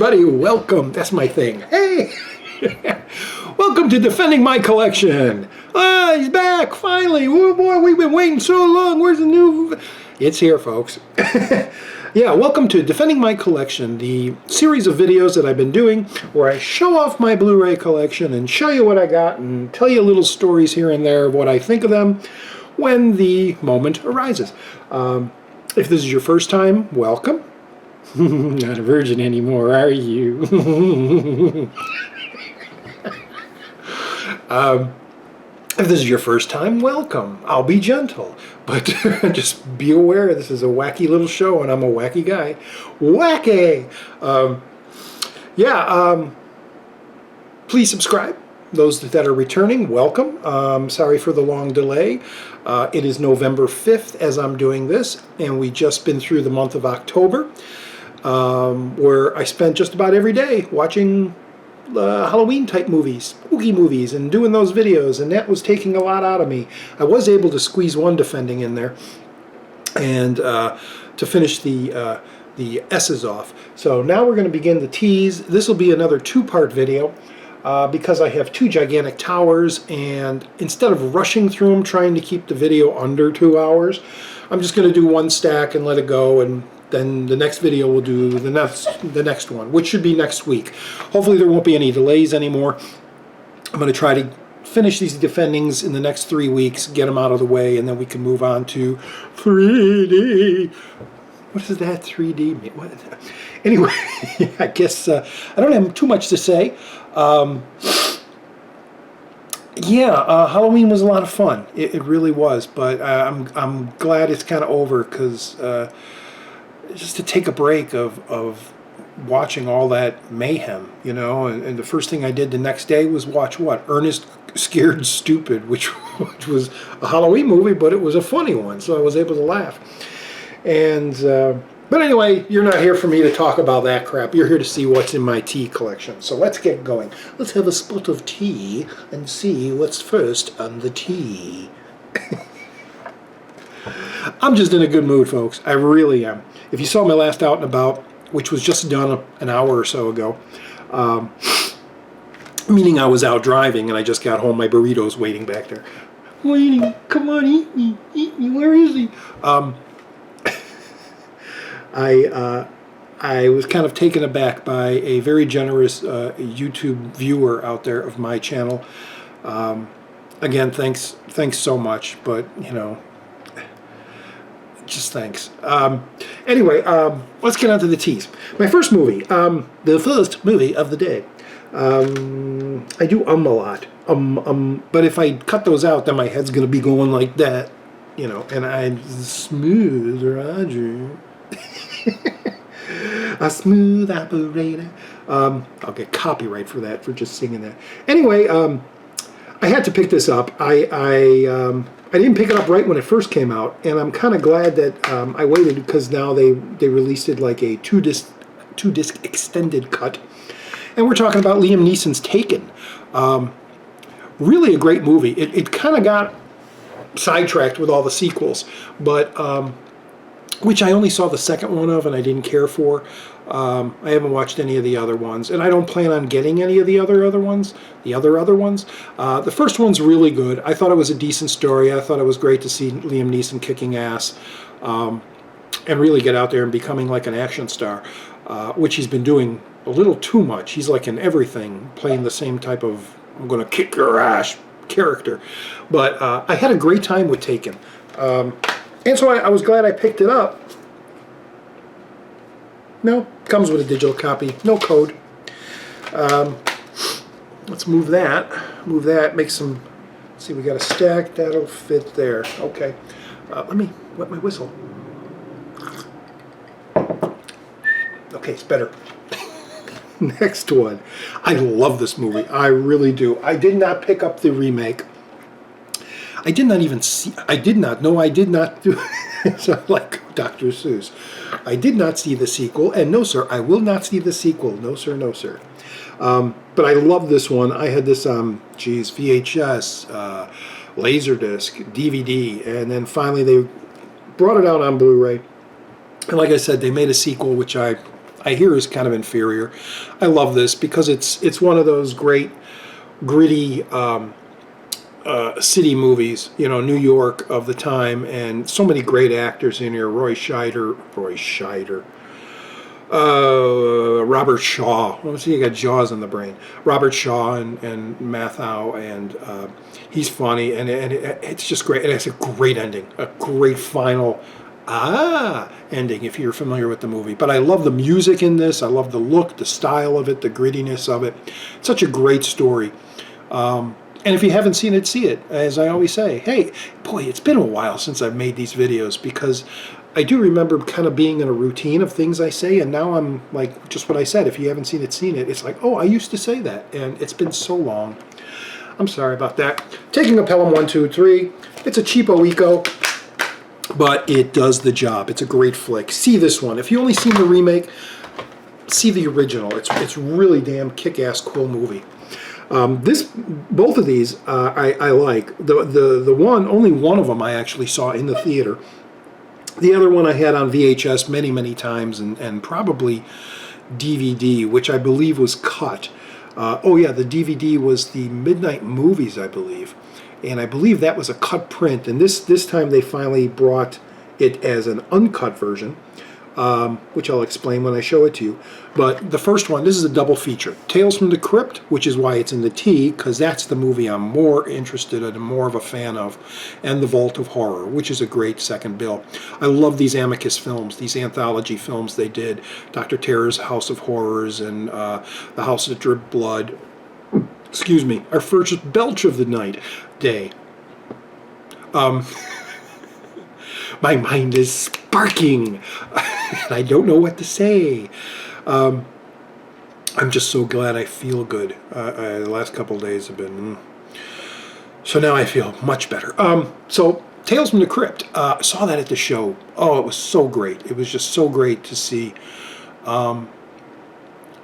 everybody, welcome. That's my thing. Hey! Welcome to Defending My Collection. Ah, he's back, finally. Oh boy, we've been waiting so long. Where's the new... It's here, folks. Yeah, welcome to Defending My Collection, the series of videos that I've been doing where I show off my Blu-ray collection and show you what I got and tell you little stories here and there of what I think of them when the moment arises. If this is your first time, welcome. Not a virgin anymore, are you? If this is your first time, welcome. I'll be gentle, but just be aware this is a wacky little show and I'm a wacky guy. Wacky! Please subscribe. Those that are returning, welcome. Sorry for the long delay. It is November 5th as I'm doing this, and we just been through the month of October, where I spent just about every day watching Halloween type movies, spooky movies, and doing those videos, and that was taking a lot out of me. I was able to squeeze one defending in there and to finish the S's off. So now we're going to begin the T's. This will be another two-part video because I have two gigantic towers, and instead of rushing through them trying to keep the video under 2 hours, I'm just going to do one stack and let it go, and then the next video will do the next one, which should be next week. Hopefully there won't be any delays anymore. I'm going to try to finish these defendings in the next 3 weeks, get them out of the way, and then we can move on to 3D. What does that 3D mean? What is that? Anyway, I guess I don't have too much to say. Halloween was a lot of fun. It really was, but I'm glad it's kind of over, because just to take a break of watching all that mayhem, you know, and the first thing I did the next day was watch what? Ernest Scared Stupid, which was a Halloween movie, but it was a funny one, so I was able to laugh. And but anyway, you're not here for me to talk about that crap. You're here to see what's in my tea collection. So let's get going. Let's have a spot of tea and see what's first on the tea. I'm just in a good mood, folks. I really am. If you saw my last Out and About, which was just done an hour or so ago, meaning I was out driving and I just got home, my burrito's waiting back there. Waiting, come on, eat me, where is he? I was kind of taken aback by a very generous YouTube viewer out there of my channel. Again, thanks so much, but you know, just thanks. Anyway, let's get on to the teas. My first movie, the first movie of the day. I do a lot. But if I cut those out, then my head's going to be going like that, you know, and I'm smooth, Roger. A smooth operator. I'll get copyright for that, for just singing that. Anyway, I had to pick this up. I didn't pick it up right when it first came out, and I'm kind of glad that I waited, because now they released it like a two disc extended cut, and we're talking about Liam Neeson's Taken. Really a great movie. It kind of got sidetracked with all the sequels, but which I only saw the second one of and I didn't care for. I haven't watched any of the other ones, and I don't plan on getting any of the other ones. The first one's really good. I thought it was a decent story. I thought it was great to see Liam Neeson kicking ass and really get out there and becoming like an action star, which he's been doing a little too much. He's like in everything, playing the same type of I'm gonna kick your ass character. But I had a great time with Taken. And so I was glad I picked it up. No, comes with a digital copy, no code. Let's move that, make some, let's see, we got a stack, that'll fit there. Okay, let me wet my whistle. Okay, it's better. Next one. I love this movie, I really do. I did not pick up the remake. I did not do so like Dr. Seuss. I did not see the sequel, and no sir, I will not see the sequel. No sir, no sir. But I love this one. I had this VHS, Laserdisc, DVD, and then finally they brought it out on Blu-ray. And like I said, they made a sequel, which I I hear is kind of inferior. I love this because it's one of those great gritty city movies, you know, New York of the time, and so many great actors in here. Roy Scheider, Robert Shaw. Let's see, you got Jaws in the brain. Robert Shaw and Mathau, and he's funny, and it's just great. It has a great ending, a great final ending if you're familiar with the movie. But I love the music in this. I love the look, the style of it, the grittiness of it. It's such a great story. And if you haven't seen it, see it. As I always say, hey, boy, it's been a while since I've made these videos because I do remember kind of being in a routine of things I say, and now I'm like, just what I said, if you haven't seen it, it's like, oh, I used to say that, and it's been so long. I'm sorry about that. Taking a Pelham 123. It's a cheapo eco, but it does the job. It's a great flick. See this one. If you only seen the remake, see the original. It's really damn kick-ass cool movie. Both of these I like. The one, only one of them I actually saw in the theater. The other one I had on VHS many times, and probably DVD, which I believe was cut. Oh yeah, the DVD was the Midnight Movies, I believe, and I believe that was a cut print. And this time they finally brought it as an uncut version. Which I'll explain when I show it to you. But the first one, this is a double feature. Tales from the Crypt, which is why it's in the T, because that's the movie I'm more interested in and more of a fan of, and The Vault of Horror, which is a great second bill. I love these Amicus films, these anthology films they did, Dr. Terror's House of Horrors and The House That Dripped Blood. Excuse me, our first belch of the day. My mind is sparking. I don't know what to say. I'm just so glad I feel good. The last couple of days have been... So now I feel much better. So, Tales from the Crypt. Saw that at the show. Oh, it was so great. It was just so great to see. And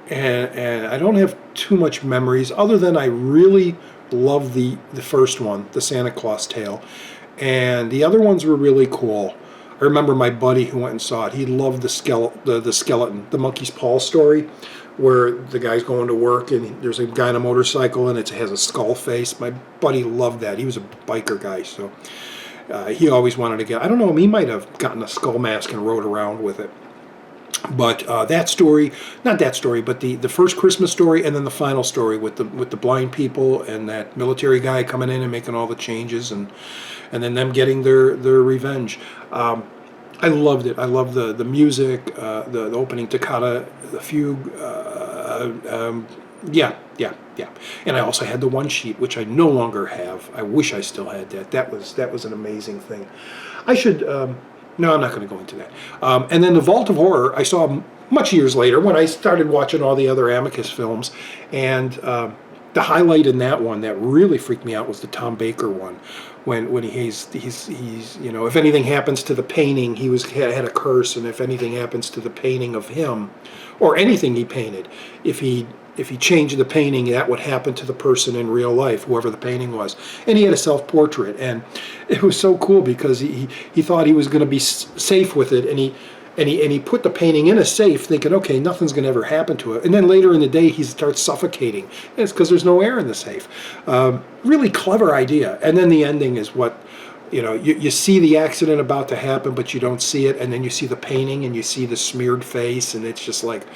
I don't have too much memories, other than I really love the first one, the Santa Claus Tale. And the other ones were really cool. I remember my buddy who went and saw it. He loved the skeleton, the monkey's paw story, where the guy's going to work and there's a guy on a motorcycle and it has a skull face. My buddy loved that. He was a biker guy, so he always wanted to get. I don't know. He might have gotten a skull mask and rode around with it. But that story, not that story, but the first Christmas story, and then the final story with the blind people and that military guy coming in and making all the changes, and then them getting their revenge. I loved it. I loved the music, the opening toccata, the fugue. Yeah. And I also had the one sheet, which I no longer have. I wish I still had that. That was an amazing thing. I should. No, I'm not going to go into that. And then The Vault of Horror, I saw much years later when I started watching all the other Amicus films, and the highlight in that one that really freaked me out was the Tom Baker one, when he's you know, if anything happens to the painting, he had a curse, and if anything happens to the painting of him, or anything he painted, if he changed the painting, that would happen to the person in real life, whoever the painting was. And he had a self-portrait, and it was so cool because he thought he was going to be safe with it, and he put the painting in a safe, thinking, okay, nothing's going to ever happen to it. And then later in the day, he starts suffocating. And it's because there's no air in the safe. Really clever idea. And then the ending is what, you know, you see the accident about to happen, but you don't see it, and then you see the painting, and you see the smeared face, and it's just like,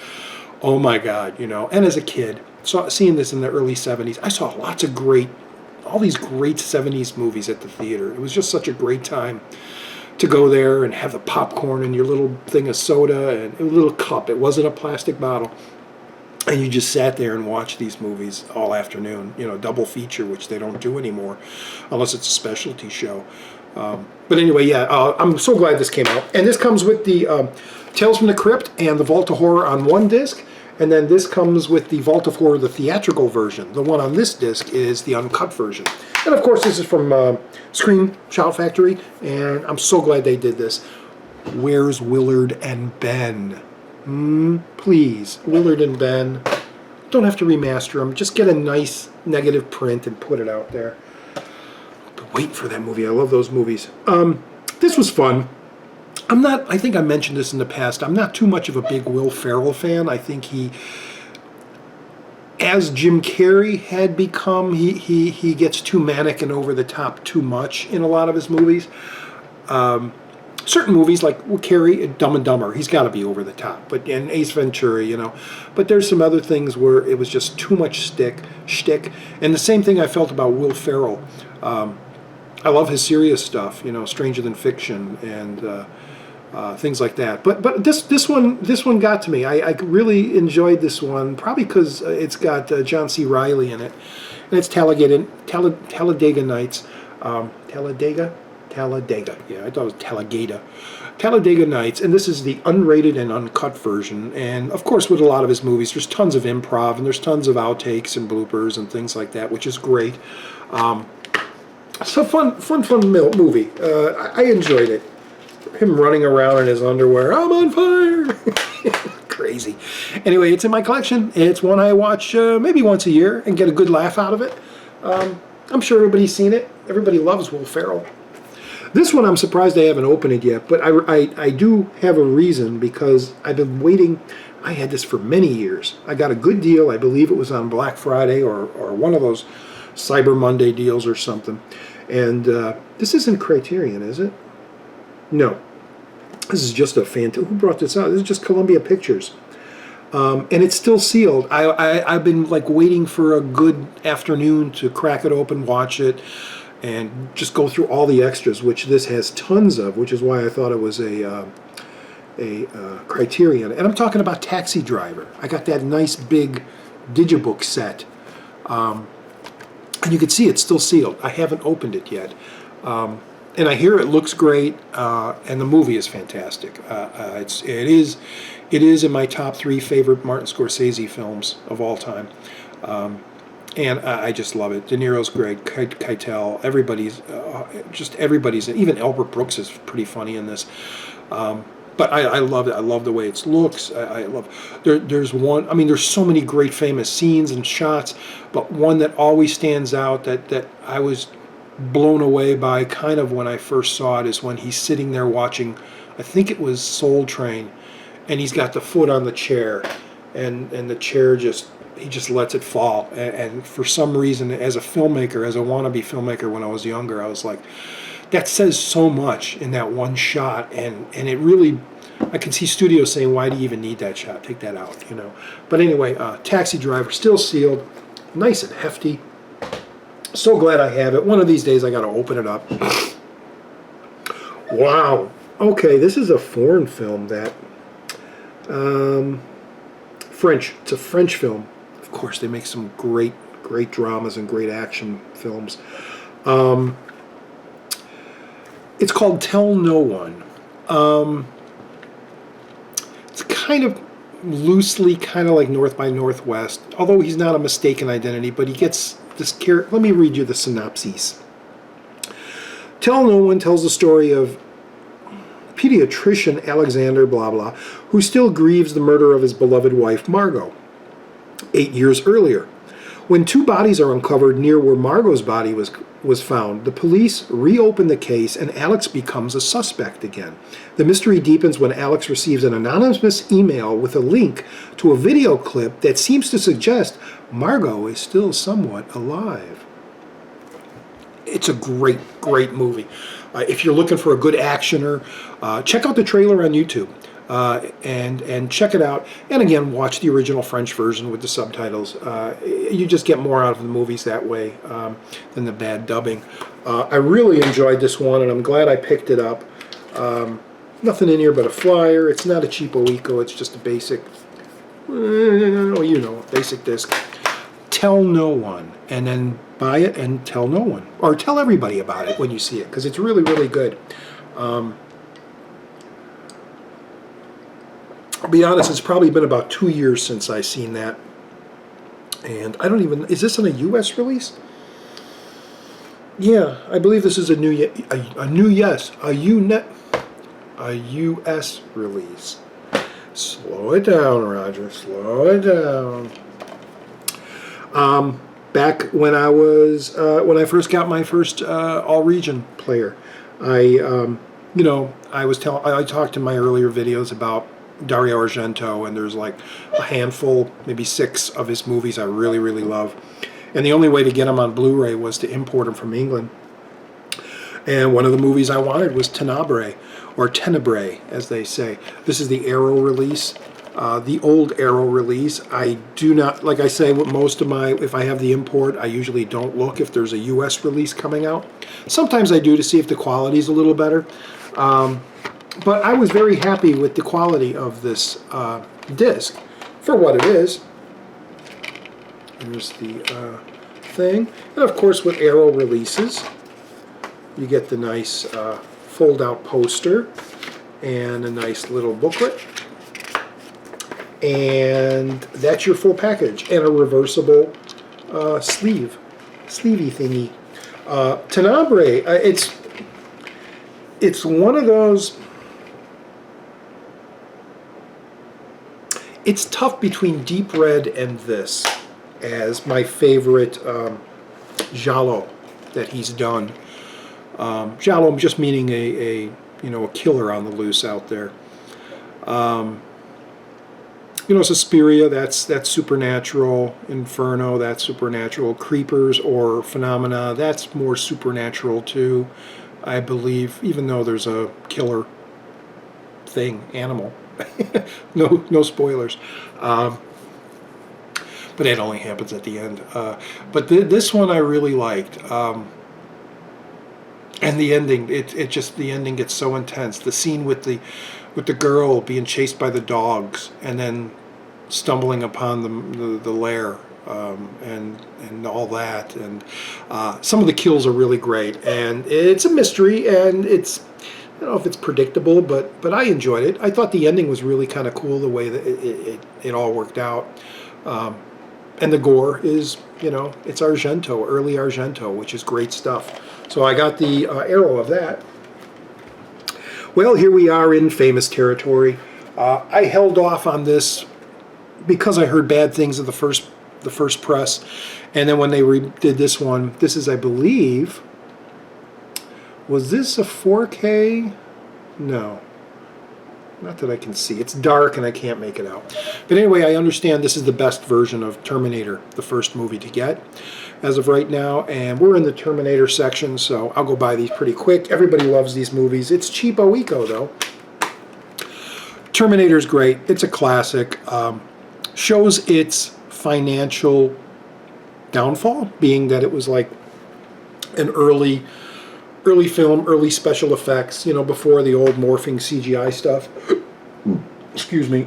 oh my God, you know. And as a kid, seeing this in the early 70s, I saw all these great 70s movies at the theater. It was just such a great time to go there and have the popcorn and your little thing of soda and a little cup. It wasn't a plastic bottle. And you just sat there and watched these movies all afternoon, you know, double feature, which they don't do anymore unless it's a specialty show. But anyway, yeah, I'm so glad this came out. And this comes with the Tales from the Crypt and the Vault of Horror on one disc. And then this comes with the Vault of Horror, the theatrical version. The one on this disc is the uncut version. And of course, this is from Scream Shout Factory, and I'm so glad they did this. Where's Willard and Ben? Please, Willard and Ben. Don't have to remaster them. Just get a nice negative print and put it out there. I've been waiting for that movie. I love those movies. This was fun. I think I mentioned this in the past, I'm not too much of a big Will Ferrell fan. I think he, as Jim Carrey had become, he gets too manic and over the top too much in a lot of his movies. Certain movies like Carrey, Dumb and Dumber, he's got to be over the top. And Ace Ventura, you know. But there's some other things where it was just too much shtick. And the same thing I felt about Will Ferrell. I love his serious stuff, you know, Stranger Than Fiction and things like that. But this one got to me. I really enjoyed this one, probably because it's got John C. Reilly in it, and it's Talladega Nights. Talladega. Yeah, I thought it was Talladega. Talladega Nights, and this is the unrated and uncut version. And of course, with a lot of his movies, there's tons of improv and there's tons of outtakes and bloopers and things like that, which is great. So fun movie. I enjoyed it. Him running around in his underwear. I'm on fire. Crazy. Anyway, it's in my collection. It's one I watch maybe once a year and get a good laugh out of it. I'm sure everybody's seen it. Everybody loves Will Ferrell. This one I'm surprised I haven't opened it yet, but I do have a reason, because I've been waiting. I had this for many years. I got a good deal. I believe it was on Black Friday or one of those Cyber Monday deals or something. And this isn't Criterion, is it? No. This is just a who brought this out? This is just Columbia Pictures. And it's still sealed. I've been like waiting for a good afternoon to crack it open, watch it, and just go through all the extras, which this has tons of, which is why I thought it was a Criterion. And I'm talking about Taxi Driver. I got that nice big digibook set. And you can see it's still sealed. I haven't opened it yet. And I hear it looks great, and the movie is fantastic. It is in my top 3 favorite Martin Scorsese films of all time. And I just love it. De Niro's great, Keitel, everybody's, even Albert Brooks is pretty funny in this. But I love it. I love the way it looks. I love. There's one. I mean, there's so many great famous scenes and shots, but one that always stands out that I was blown away by kind of when I first saw it is when he's sitting there watching. I think it was Soul Train, and he's got the foot on the chair, and the chair he just lets it fall. And for some reason, as a filmmaker, as a wannabe filmmaker when I was younger, I was like, that says so much in that one shot, and it really, I can see studios saying, why do you even need that shot? Take that out, you know. But anyway, Taxi Driver, still sealed, nice and hefty. So glad I have it. One of these days I got to open it up. Wow. Okay, this is a foreign film that, French. It's a French film. Of course, they make some great dramas and great action films. It's called Tell No One. It's kind of loosely kind of like North by Northwest, although he's not a mistaken identity, but he gets this character. Let me read you the synopsis. Tell No One tells the story of pediatrician Alexander blah blah, who still grieves the murder of his beloved wife Margot 8 years earlier. When 2 bodies are uncovered near where Margot's body was found, the police reopen the case and Alex becomes a suspect again. The mystery deepens when Alex receives an anonymous email with a link to a video clip that seems to suggest Margot is still somewhat alive. It's a great movie. If you're looking for a good actioner, check out the trailer on YouTube. And check it out. And again, watch the original French version with the subtitles. You just get more out of the movies that way than the bad dubbing. I really enjoyed this one, and I'm glad I picked it up. Nothing in here but a flyer. It's not a cheapo eco. It's just a basic, basic disc. Tell No One, and then buy it and tell no one, or tell everybody about it when you see it, because it's really, really good. I'll be honest, it's probably been about 2 years since I seen that, and I don't even, is this in a U.S. release? Yeah, I believe this is a U.S. release. Slow it down, Roger. Slow it down. Back when when I first got my first all-region player, I you know, I talked in my earlier videos about Dario Argento, and there's like a handful, maybe 6 of his movies I really, really love. And the only way to get them on Blu-ray was to import them from England. And one of the movies I wanted was Tenebrae, or Tenebrae, as they say. This is the Arrow release, the old Arrow release. I do not, like I say, with most of my, if I have the import, I usually don't look if there's a US release coming out. Sometimes I do to see if the quality's a little better. But I was very happy with the quality of this disc for what it is. Here's the thing. And of course, with Arrow releases, you get the nice fold-out poster and a nice little booklet. And that's your full package. And a reversible sleevey thingy. Tenebrae, it's one of those. It's tough between Deep Red and this as my favorite giallo that he's done. Giallo just meaning a killer on the loose out there. Suspiria, that's supernatural. Inferno, that's supernatural. Creepers or Phenomena, that's more supernatural too, I believe, even though there's a killer thing, animal. No spoilers. But it only happens at the end. But this one I really liked. And the ending, the ending gets so intense. The scene with the girl being chased by the dogs and then stumbling upon the lair, and all that, and some of the kills are really great, and it's a mystery, and I don't know if it's predictable, but I enjoyed it. I thought the ending was really kind of cool, the way that it all worked out. And the gore is, it's Argento, early Argento, which is great stuff. So I got the Arrow of that. Well, here we are in famous territory. I held off on this because I heard bad things of the first press, and then when they did this one, this is, I believe, was this a 4K? No. Not that I can see. It's dark and I can't make it out. But anyway, I understand this is the best version of Terminator, the first movie to get as of right now. And we're in the Terminator section, so I'll go buy these pretty quick. Everybody loves these movies. It's cheapo eco, though. Terminator's great. It's a classic. Shows its financial downfall, being that it was like an early film, early special effects, before the old morphing CGI stuff. Excuse me.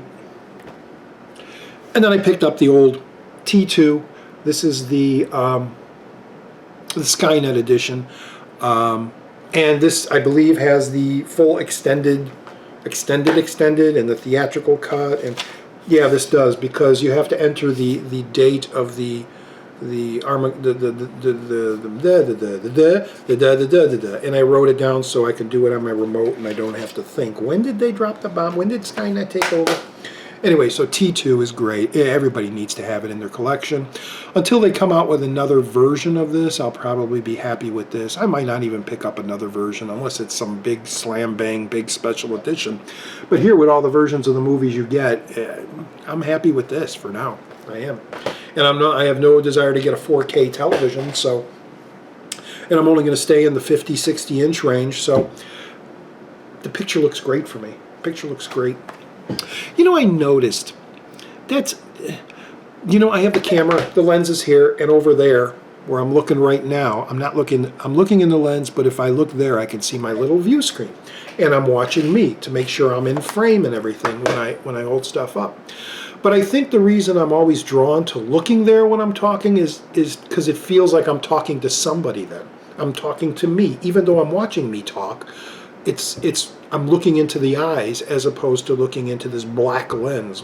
And then I picked up the old T2. This is the Skynet edition. And this, I believe, has the full extended, and the theatrical cut. And yeah, this does, because you have to enter the date of the and I wrote it down so I can do it on my remote and I don't have to think, when did they drop the bomb? When did Skynet take over? Anyway, so T2 is great. Everybody needs to have it in their collection. Until they come out with another version of this, I'll probably be happy with this. I might not even pick up another version unless it's some big slam bang, big special edition. But here, with all the versions of the movies you get, I'm happy with this for now. I am. And I have no desire to get a 4K television, so, and I'm only going to stay in the 50, 60 inch range, so the picture looks great for me. Picture looks great. I noticed that's, I have the camera, the lens is here, and over there where I'm looking right now, I'm looking in the lens, but if I look there, I can see my little view screen, and I'm watching me to make sure I'm in frame and everything when I hold stuff up. But I think the reason I'm always drawn to looking there when I'm talking is because it feels like I'm talking to somebody then. I'm talking to me. Even though I'm watching me talk, I'm looking into the eyes as opposed to looking into this black lens,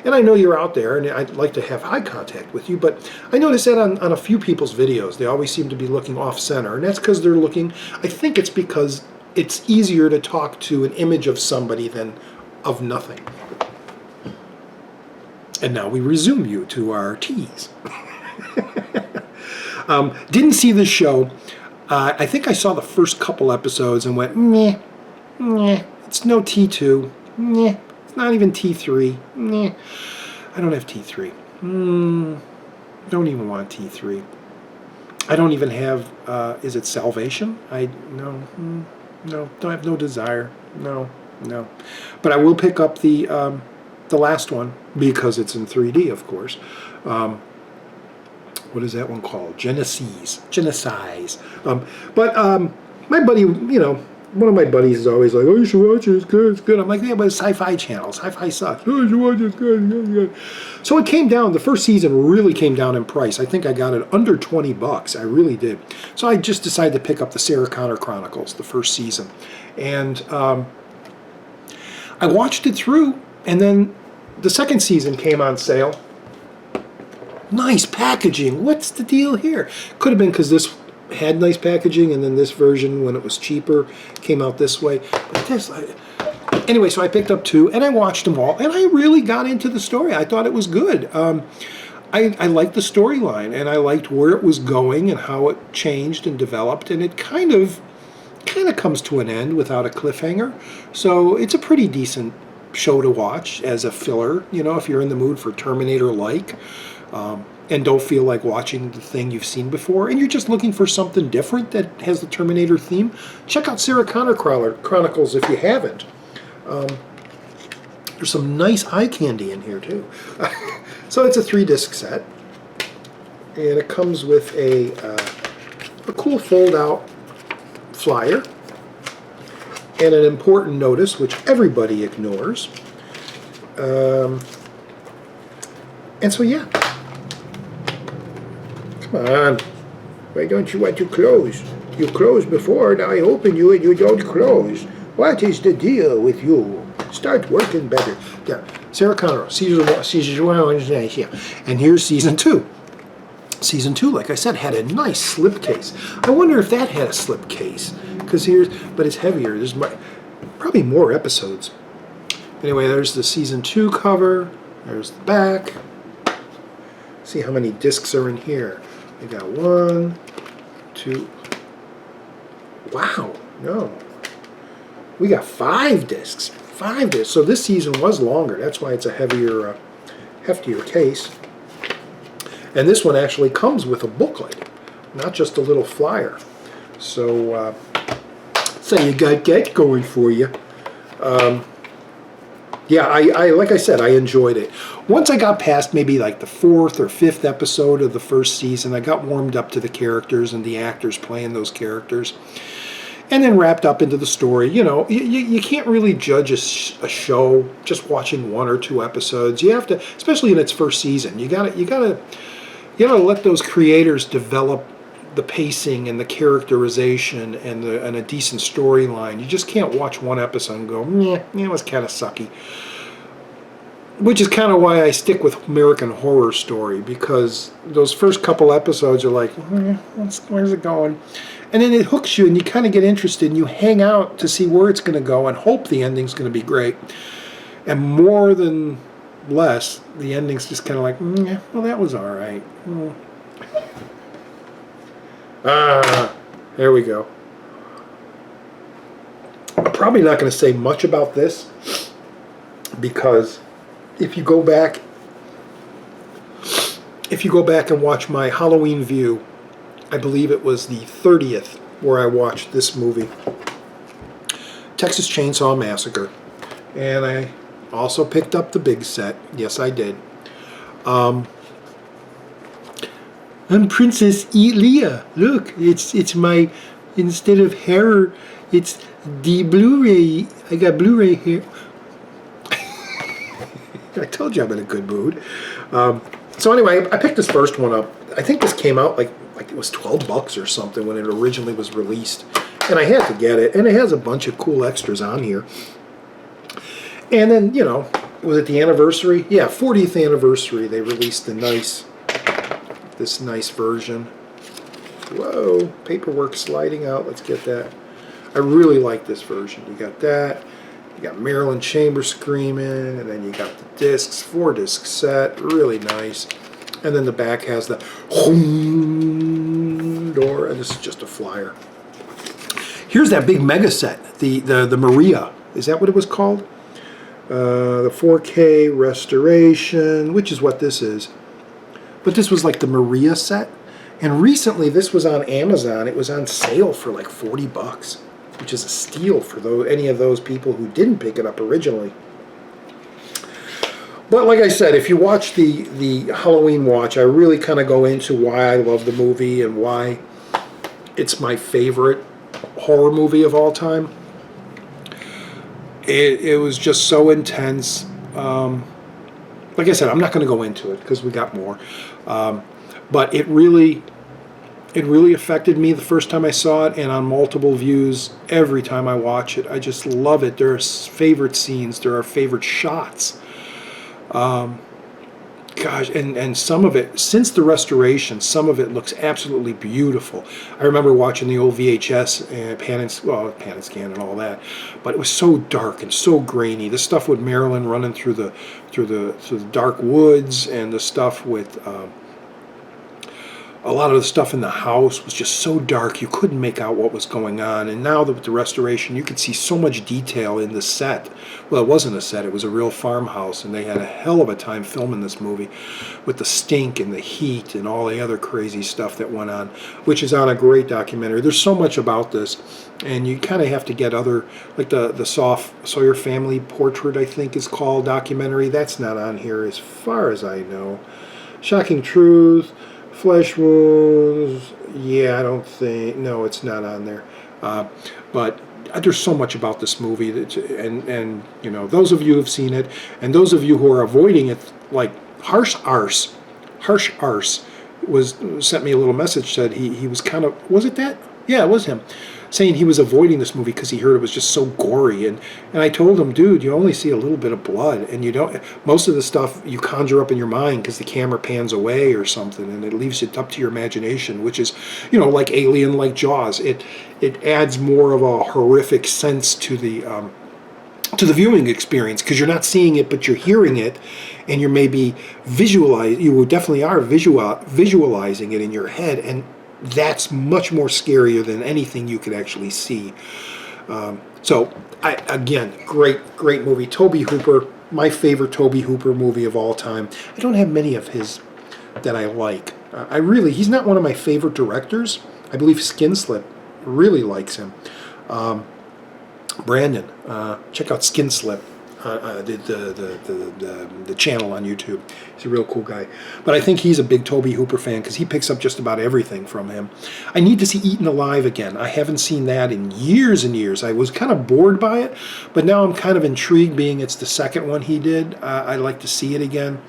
and I know you're out there and I'd like to have eye contact with you, but I notice that on a few people's videos, they always seem to be looking off center, and that's because they're looking, I think it's because it's easier to talk to an image of somebody than of nothing. And now we resume you to our teas. Didn't see this show. I think I saw the first couple episodes and went, meh. Nah. It's no T2. Nah. It's not even T3. Nah. I don't have T3. Don't even want T3. I don't even have, is it Salvation? No. No, I have no desire. No. But I will pick up the last one, because it's in 3D, of course. What is that one called? Genesis. My buddy, one of my buddies is always like, oh, you should watch it, it's good. I'm like, yeah, but it's Sci-Fi Channel. Sci-Fi sucks. Oh, you should watch it, it's good. So it came down, the first season really came down in price. I think I got it under 20 bucks. I really did. So I just decided to pick up the Sarah Connor Chronicles, the first season. And I watched it through, and then the second season came on sale. Nice packaging. What's the deal here? Could have been because this had nice packaging, and then this version, when it was cheaper, came out this way. But this, anyway, so I picked up 2, and I watched them all, and I really got into the story. I thought it was good. I liked the storyline, and I liked where it was going and how it changed and developed, and it kind of comes to an end without a cliffhanger. So it's a pretty decent show to watch as a filler, if you're in the mood for Terminator-like. And don't feel like watching the thing you've seen before, and you're just looking for something different that has the Terminator theme, check out Sarah Connor Chronicles if you haven't. There's some nice eye candy in here, too. So it's a 3-disc set, and it comes with a cool fold-out flyer and an important notice, which everybody ignores. And so, yeah. Come on, why don't you want to close? You closed before, now I open you and you don't close. What is the deal with you? Start working better. There, Sarah Connor, season 1, and here's season 2. Season 2, like I said, had a nice slipcase. I wonder if that had a slipcase, but it's heavier. There's probably more episodes. Anyway, there's the season 2 cover. There's the back. See how many discs are in here. I got 1, 2. Wow, no. We got 5 discs. 5 discs. So this season was longer. That's why it's a heftier case. And this one actually comes with a booklet, not just a little flyer. So you got that going for you. Yeah, I like I said, I enjoyed it. Once I got past maybe like the 4th or 5th episode of the first season, I got warmed up to the characters and the actors playing those characters, and then wrapped up into the story. You can't really judge a show just watching 1 or 2 episodes. You have to, especially in its first season, you gotta let those creators develop the pacing and the characterization and a decent storyline. You just can't watch 1 episode and go, it was kind of sucky. Which is kind of why I stick with American Horror Story, because those first couple episodes are like, where's it going? And then it hooks you and you kind of get interested and you hang out to see where it's going to go and hope the ending's going to be great. And more than less, the ending's just kind of like, well, that was all right. There we go. I'm probably not going to say much about this, because if you go back and watch my Halloween view, I believe it was the 30th where I watched this movie, Texas Chainsaw Massacre, and I also picked up the big set. Yes, I did. I'm Princess Leia. Look, it's my, instead of hair, it's the Blu-ray. I got Blu-ray here. I told you I'm in a good mood. So anyway, I picked this first one up. I think this came out like it was 12 bucks or something when it originally was released. And I had to get it. And it has a bunch of cool extras on here. And then, was it the anniversary? Yeah, 40th anniversary. They released this nice version. Whoa, paperwork sliding out. Let's get that. I really like this version. You got that. You got Marilyn Chambers screaming, and then you got the discs, 4-disc set, really nice. And then the back has the door, and this is just a flyer. Here's that big mega set, the Maria. Is that what it was called? The 4K restoration, which is what this is. But this was like the Maria set. And recently this was on Amazon. It was on sale for like 40 bucks, which is a steal for any of those people who didn't pick it up originally. But like I said, if you watch the Halloween watch, I really kind of go into why I love the movie and why it's my favorite horror movie of all time. It was just so intense. Like I said, I'm not going to go into it because we got more. But it really affected me the first time I saw it, and on multiple views every time I watch it. I just love it. There are favorite scenes. There are favorite shots. Gosh, and some of it, since the restoration, some of it looks absolutely beautiful. I remember watching the old VHS and pan and scan and all that, but it was so dark and so grainy. The stuff with Marilyn running through the dark woods, and the stuff with a lot of the stuff in the house was just so dark you couldn't make out what was going on. And now with the restoration, you could see so much detail in the set. Well, it wasn't a set, it was a real farmhouse, and they had a hell of a time filming this movie with the stink and the heat and all the other crazy stuff that went on, which is on a great documentary. There's so much about this, and you kind of have to get other, like the Sawyer Family Portrait, I think is called, documentary. That's not on here as far as I know. Shocking Truth, Flesh Wounds, yeah, I don't think, no, it's not on there. But there's so much about this movie, and you know, those of you who've seen it, and those of you who are avoiding it, like Harsh Arse sent me a little message, said he was kind of, was it that? Yeah, it was him, saying he was avoiding this movie because he heard it was just so gory, and I told him, dude, you only see a little bit of blood, and you don't, most of the stuff you conjure up in your mind because the camera pans away or something, and it leaves it up to your imagination, which is, you know, like Alien, like Jaws. It adds more of a horrific sense to the viewing experience, because you're not seeing it but you're hearing it, and you're maybe you definitely are visualizing it in your head, and that's much more scarier than anything you could actually see. So, again, great movie. Tobe Hooper, my favorite Tobe Hooper movie of all time. I don't have many of his that I like. He's not one of my favorite directors. I believe Skinslip really likes him. Brandon, check out Skinslip, the channel on YouTube. He's a real cool guy. But I think he's a big Tobe Hooper fan because he picks up just about everything from him. I need to see Eaten Alive again. I haven't seen that in years and years. I was kind of bored by it, but now I'm kind of intrigued, being it's the second one he did. I'd like to see it again.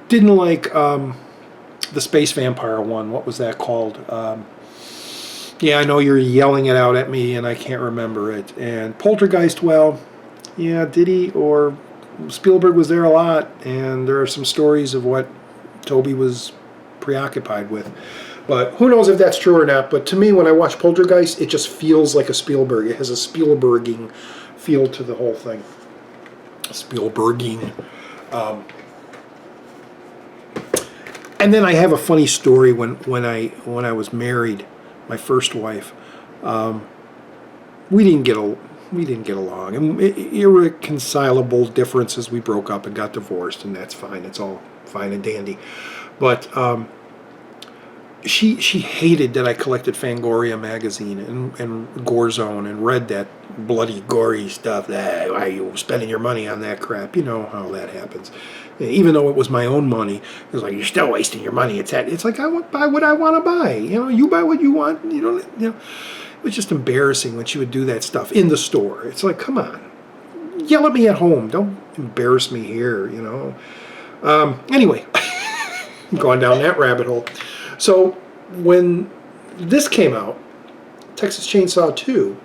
Didn't like the Space Vampire one. What was that called? Yeah, I know you're yelling it out at me, and I can't remember it. And Poltergeist, well, yeah, did he? Or Spielberg was there a lot, and there are some stories of what Toby was preoccupied with. But who knows if that's true or not. But to me, when I watch Poltergeist, it just feels like a Spielberg. It has a Spielberging feel to the whole thing. Spielberging. And then I have a funny story when I was married, my first wife. We didn't get along, and irreconcilable differences. We broke up and got divorced, and that's fine. It's all fine and dandy. But she hated that I collected Fangoria magazine and Gore Zone and read that bloody gory stuff. Why are you spending your money on that crap? You know how that happens. Even though it was my own money, it was like, you're still wasting your money. It's like, I buy what I want to buy. You know, you buy what you want. You don't. You know, it was just embarrassing when she would do that stuff in the store. It's like, come on, yell at me at home. Don't embarrass me here. You know. Anyway, going down that rabbit hole. So when this came out, Texas Chainsaw 2,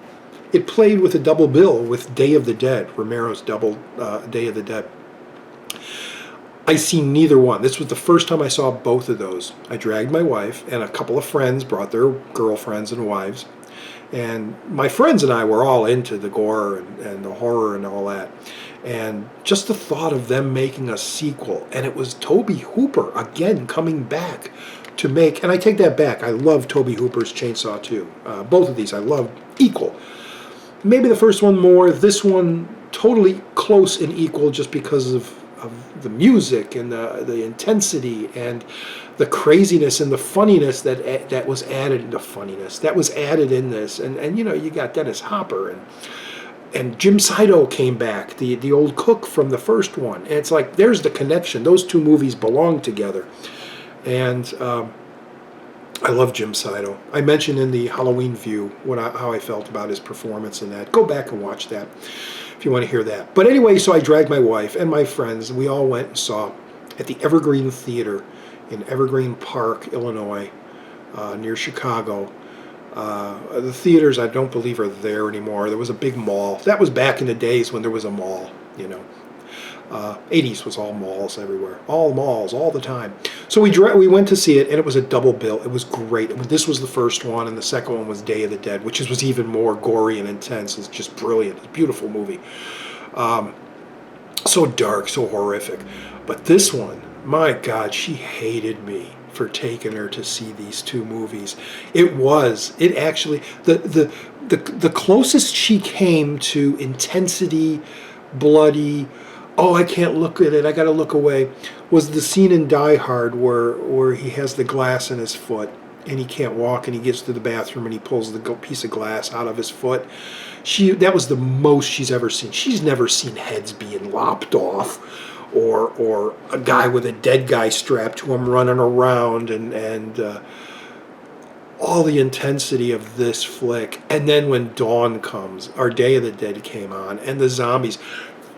it played with a double bill with Day of the Dead, Romero's double Day of the Dead. I seen neither one. This was the first time I saw both of those. I dragged my wife, and a couple of friends brought their girlfriends and wives. And my friends and I were all into the gore and the horror and all that. And just the thought of them making a sequel, and it was Tobe Hooper again coming back to make, and I take that back, I love Tobe Hooper's Chainsaw 2. Both of these I love equal. Maybe the first one more, this one totally close and equal just because of the music and the intensity and the craziness and the funniness that was added, the funniness that was added in this. And you know, you got Dennis Hopper and Jim Saito came back, the old cook from the first one. And it's like, there's the connection. Those two movies belong together. And I love Jim Saito. I mentioned in the Halloween View how I felt about his performance in that. Go back and watch that if you want to hear that. But anyway, so I dragged my wife and my friends. We all went and saw at the Evergreen Theater in Evergreen Park, Illinois, near Chicago. The theaters, I don't believe, are there anymore. There was a big mall. That was back in the days when there was a mall, you know. 80s was all malls everywhere. All malls, all the time. So we went to see it, and it was a double bill. It was great. This was the first one, and the second one was Day of the Dead, which was even more gory and intense. It's just brilliant. It's a beautiful movie. So dark, so horrific. But this one, my God, she hated me for taking her to see these two movies. It actually, the closest she came to intensity, bloody, oh, I can't look at it, I gotta look away, was the scene in Die Hard where he has the glass in his foot and he can't walk, and he gets to the bathroom and he pulls the piece of glass out of his foot. That was the most she's ever seen. She's never seen heads being lopped off, or a guy with a dead guy strapped to him running around, and all the intensity of this flick. And then when Dawn comes, our Day of the Dead came on, and the zombies.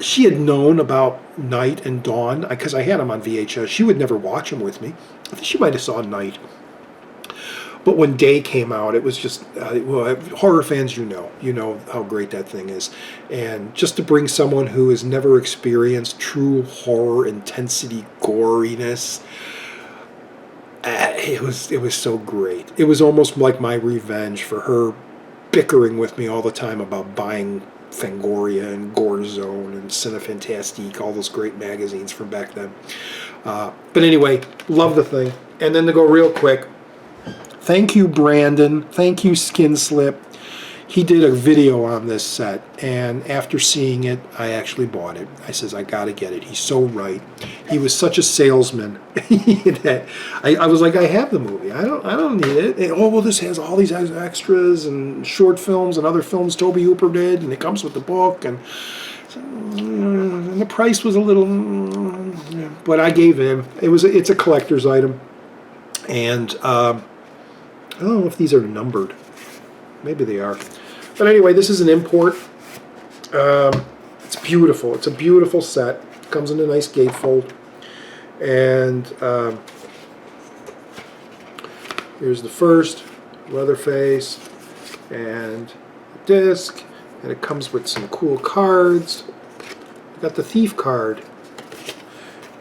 She had known about Night and Dawn because I had them on VHS. She would never watch them with me. I think she might have saw Night. But when Day came out, it was just, well, horror fans, you know how great that thing is. And just to bring someone who has never experienced true horror, intensity, goriness, it was so great. It was almost like my revenge for her bickering with me all the time about buying Fangoria and Gore Zone and Cinefantastique, all those great magazines from back then. But anyway, love the thing. And then to go real quick, thank you, Brandon. Thank you, Skin Slip. He did a video on this set, and after seeing it, I actually bought it. I says, I gotta get it. He's so right. He was such a salesman that I was like, I have the movie. I don't need it. And, oh, well, this has all these extras and short films and other films Tobe Hooper did, and it comes with the book, and the price was a little, but I gave him. It's a collector's item, and I don't know if these are numbered. Maybe they are. But anyway, this is an import. It's beautiful. It's a beautiful set. It comes in a nice gatefold. And here's the first, Leatherface, and the disc. And it comes with some cool cards. I got the Thief card.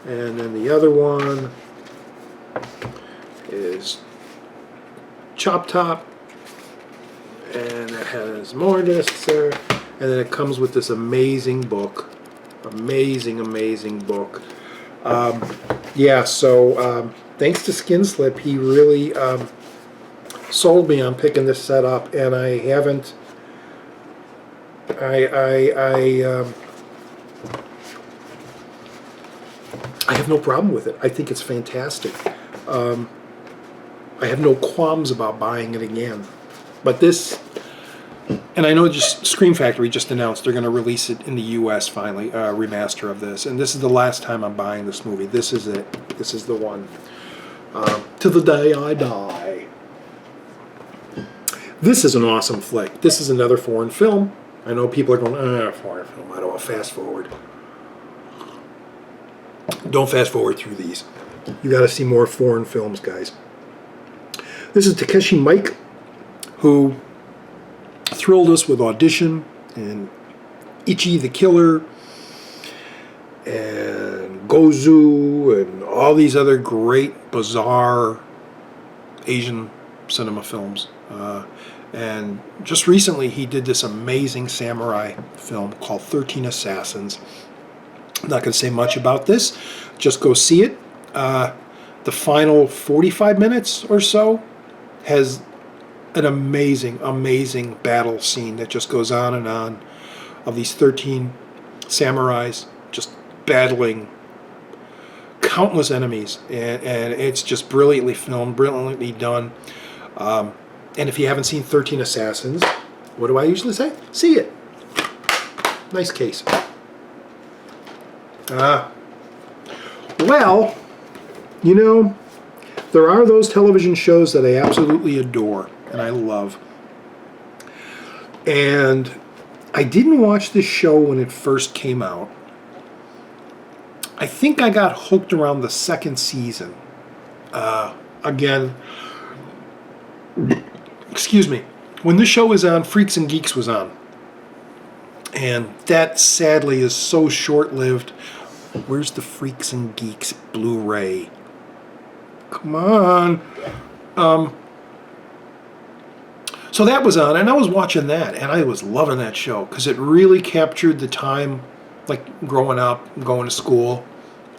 And then the other one is Chop Top. And it has more discs there, and then it comes with this amazing book, amazing book. Yeah, so thanks to Skin Slip, he really sold me on picking this set up, and I haven't. I have no problem with it. I think it's fantastic. I have no qualms about buying it again. But this, and I know just Scream Factory just announced they're going to release it in the U.S. finally, a remaster of this. And this is the last time I'm buying this movie. This is it. This is the one. To the day I die. This is an awesome flick. This is another foreign film. I know people are going, foreign film. I don't want to fast forward. Don't fast forward through these. You got to see more foreign films, guys. This is Takeshi Miike, who thrilled us with Audition and Ichi the Killer and Gozu and all these other great, bizarre Asian cinema films. And just recently he did this amazing samurai film called 13 Assassins. I'm not going to say much about this. Just go see it. The final 45 minutes or so has an amazing, amazing battle scene that just goes on and on of these 13 samurais just battling countless enemies, and it's just brilliantly filmed, brilliantly done. And if you haven't seen 13 Assassins, what do I usually say? See it. Nice case. Well, you know, there are those television shows that I absolutely adore and I love. And I didn't watch this show when it first came out. I think I got hooked around the second season. Again, excuse me, when this show was on, Freaks and Geeks was on. And that sadly is so short-lived. Where's the Freaks and Geeks Blu-ray? Come on. So that was on, and I was watching that, and I was loving that show because it really captured the time, like growing up, going to school,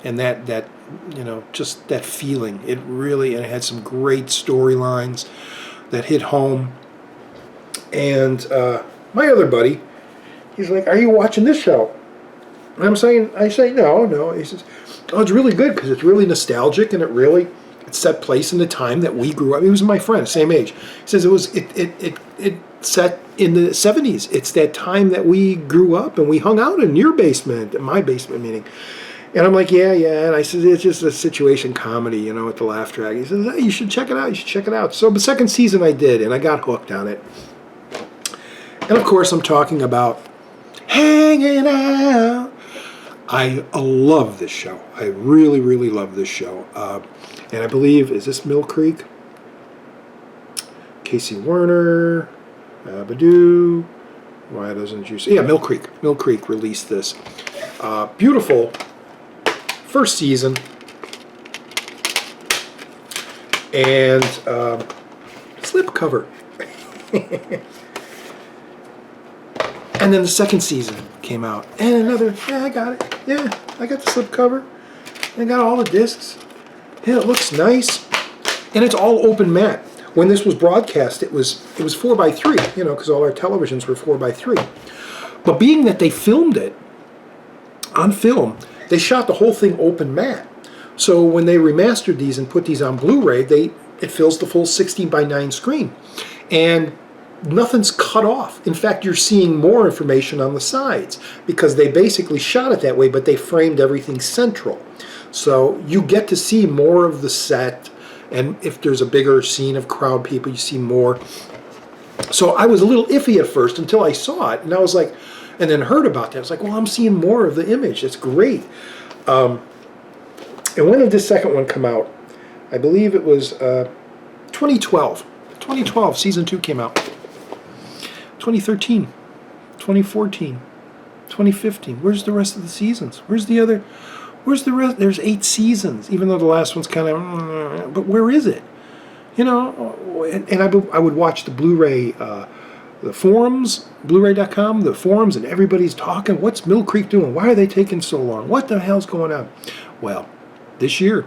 and that you know, just that feeling. It really, and it had some great storylines that hit home. And my other buddy, he's like, "Are you watching this show?" And I say, no. He says, "Oh, it's really good because it's really nostalgic, and it set place in the time that we grew up." He was my friend, same age. He says it set in the 70s. It's that time that we grew up and we hung out in your basement, my basement meaning. And I'm like, yeah. And I said, it's just a situation comedy, you know, with the laugh track. He says, "Hey, you should check it out. So the second season I did, and I got hooked on it. And of course I'm talking about Hanging Out. I love this show. I really, really love this show. And I believe, is this Mill Creek? Casey Werner, Badu. Why doesn't you see? Yeah, Mill Creek. Mill Creek released this. Beautiful first season. And slipcover. And then the second season came out. And another, I got it. Yeah, I got the slipcover. I got all the discs. Yeah, it looks nice. And it's all open matte. When this was broadcast, it was 4:3, you know, because all our televisions were 4:3. But being that they filmed it on film, they shot the whole thing open matte. So when they remastered these and put these on Blu-ray, it fills the full 16:9 screen. And nothing's cut off. In fact, you're seeing more information on the sides because they basically shot it that way, but they framed everything central. So you get to see more of the set, and if there's a bigger scene of crowd people, you see more. So I was a little iffy at first until I saw it, and I was like, and then heard about that. I was like, well, I'm seeing more of the image. It's great. And when did this second one come out? I believe it was 2012. 2012, season 2 came out. 2013, 2014, 2015. Where's the rest of the seasons? Where's the rest? There's 8 seasons, even though the last one's kind of, but where is it? You know, and I would watch the Blu-ray, the forums, BluRay.com, the forums, and everybody's talking, what's Mill Creek doing? Why are they taking so long? What the hell's going on? Well, this year,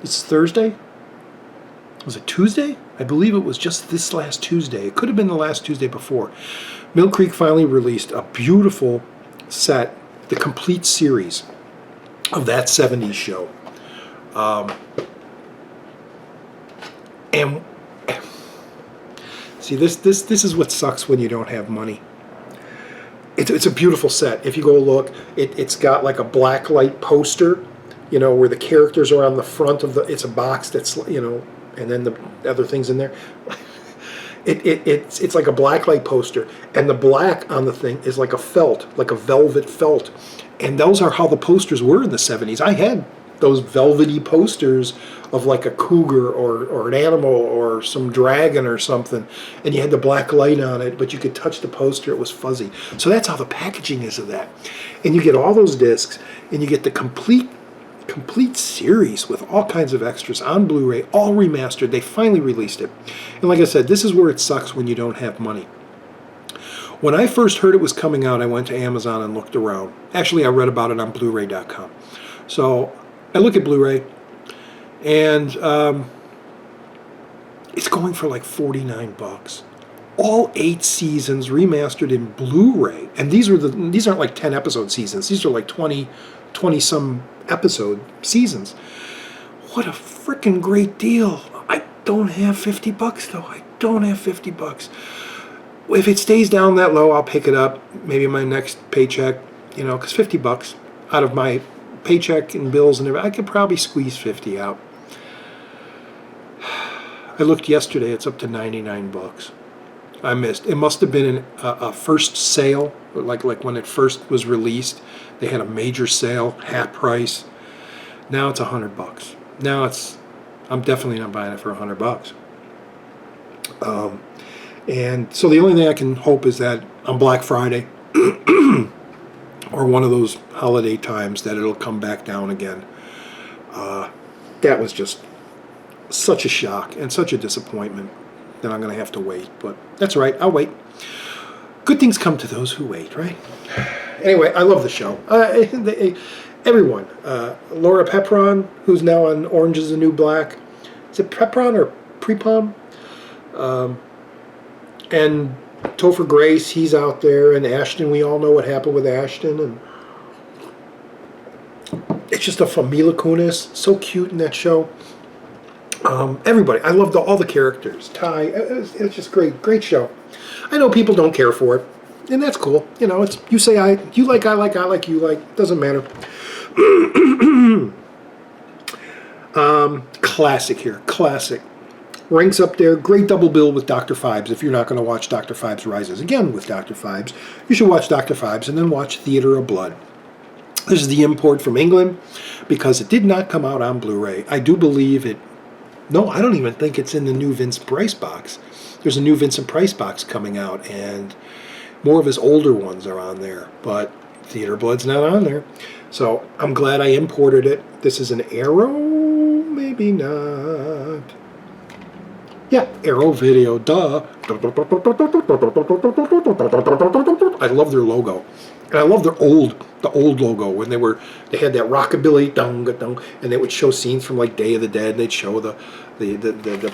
it's Thursday? Was it Tuesday? I believe it was just this last Tuesday. It could have been the last Tuesday before. Mill Creek finally released a beautiful set, the complete series of that 70s show. And see, this is what sucks when you don't have money. It's a beautiful set. If you go look, it's got like a black light poster, you know, where the characters are on the front of it's a box that's, you know, and then the other things in there. It's like a black light poster, and the black on the thing is like a felt, like a velvet felt. And those are how the posters were in the 70s. I had those velvety posters of like a cougar or an animal or some dragon or something, and you had the black light on it, but you could touch the poster, it was fuzzy. So that's how the packaging is of that. And you get all those discs, and you get the complete series with all kinds of extras on Blu-ray, all remastered. They finally released it. And like I said, this is where it sucks when you don't have money. When I first heard it was coming out, I went to Amazon and looked around. Actually, I read about it on BluRay.com. So I look at Blu-ray, and it's going for like 49 bucks. All 8 seasons remastered in Blu-ray, and these aren't like 10 episode seasons. These are like 20 some episode seasons. What a freaking great deal! I don't have 50 bucks though. I don't have 50 bucks. If it stays down that low, I'll pick it up. Maybe my next paycheck, you know, because 50 bucks out of my paycheck and bills and everything, I could probably squeeze 50 out. I looked yesterday; it's up to 99 bucks. I missed. It must have been a first sale, like when it first was released. They had a major sale, half price. Now it's 100 bucks. Now I'm definitely not buying it for 100 bucks. And so the only thing I can hope is that on Black Friday or one of those holiday times that it'll come back down again. That was just such a shock and such a disappointment that I'm going to have to wait. But that's all right. I'll wait. Good things come to those who wait, right? Anyway, I love the show. Everyone. Laura Prepon, who's now on Orange is the New Black. Is it Prepon or Prepon? And Topher Grace, he's out there. And Ashton, we all know what happened with Ashton. And it's just a fun. Mila Kunis, so cute in that show. Everybody, I loved all the characters. Ty, it's just great show. I know people don't care for it, and that's cool. You know, it's you say you like, I like, you like. Doesn't matter. Classic here, classic. Ranks up there. Great double bill with Dr. Phibes. If you're not going to watch Dr. Phibes Rises Again with Dr. Phibes, you should watch Dr. Phibes and then watch Theater of Blood. This is the import from England because it did not come out on Blu-ray. I do believe it. No, I don't even think it's in the new Vincent Price box. There's a new Vincent Price box coming out, and more of his older ones are on there, but Theater Blood's not on there. So I'm glad I imported it. This is an Arrow? Maybe not. Yeah, Arrow Video, duh. I love their logo. And I love the old logo when they had that rockabilly dung, and they would show scenes from like Day of the Dead. And they'd show the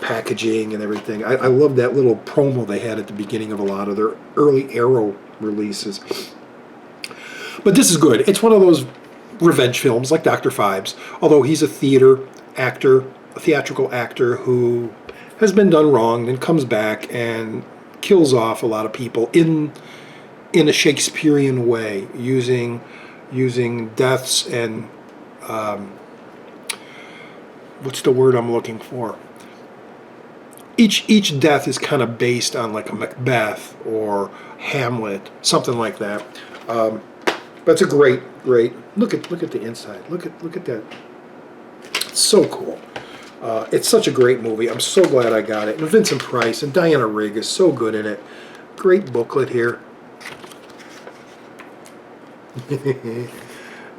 packaging and everything. I love that little promo they had at the beginning of a lot of their early Arrow releases. But this is good. It's one of those revenge films like Dr. Phibes, although he's a theatrical actor who has been done wrong and comes back and kills off a lot of people in a Shakespearean way, using deaths and what's the word I'm looking for? Each death is kind of based on like a Macbeth or Hamlet, something like that. But it's a great look at the inside. Look at that. It's so cool. It's such a great movie. I'm so glad I got it. And Vincent Price and Diana Rigg is so good in it. Great booklet here.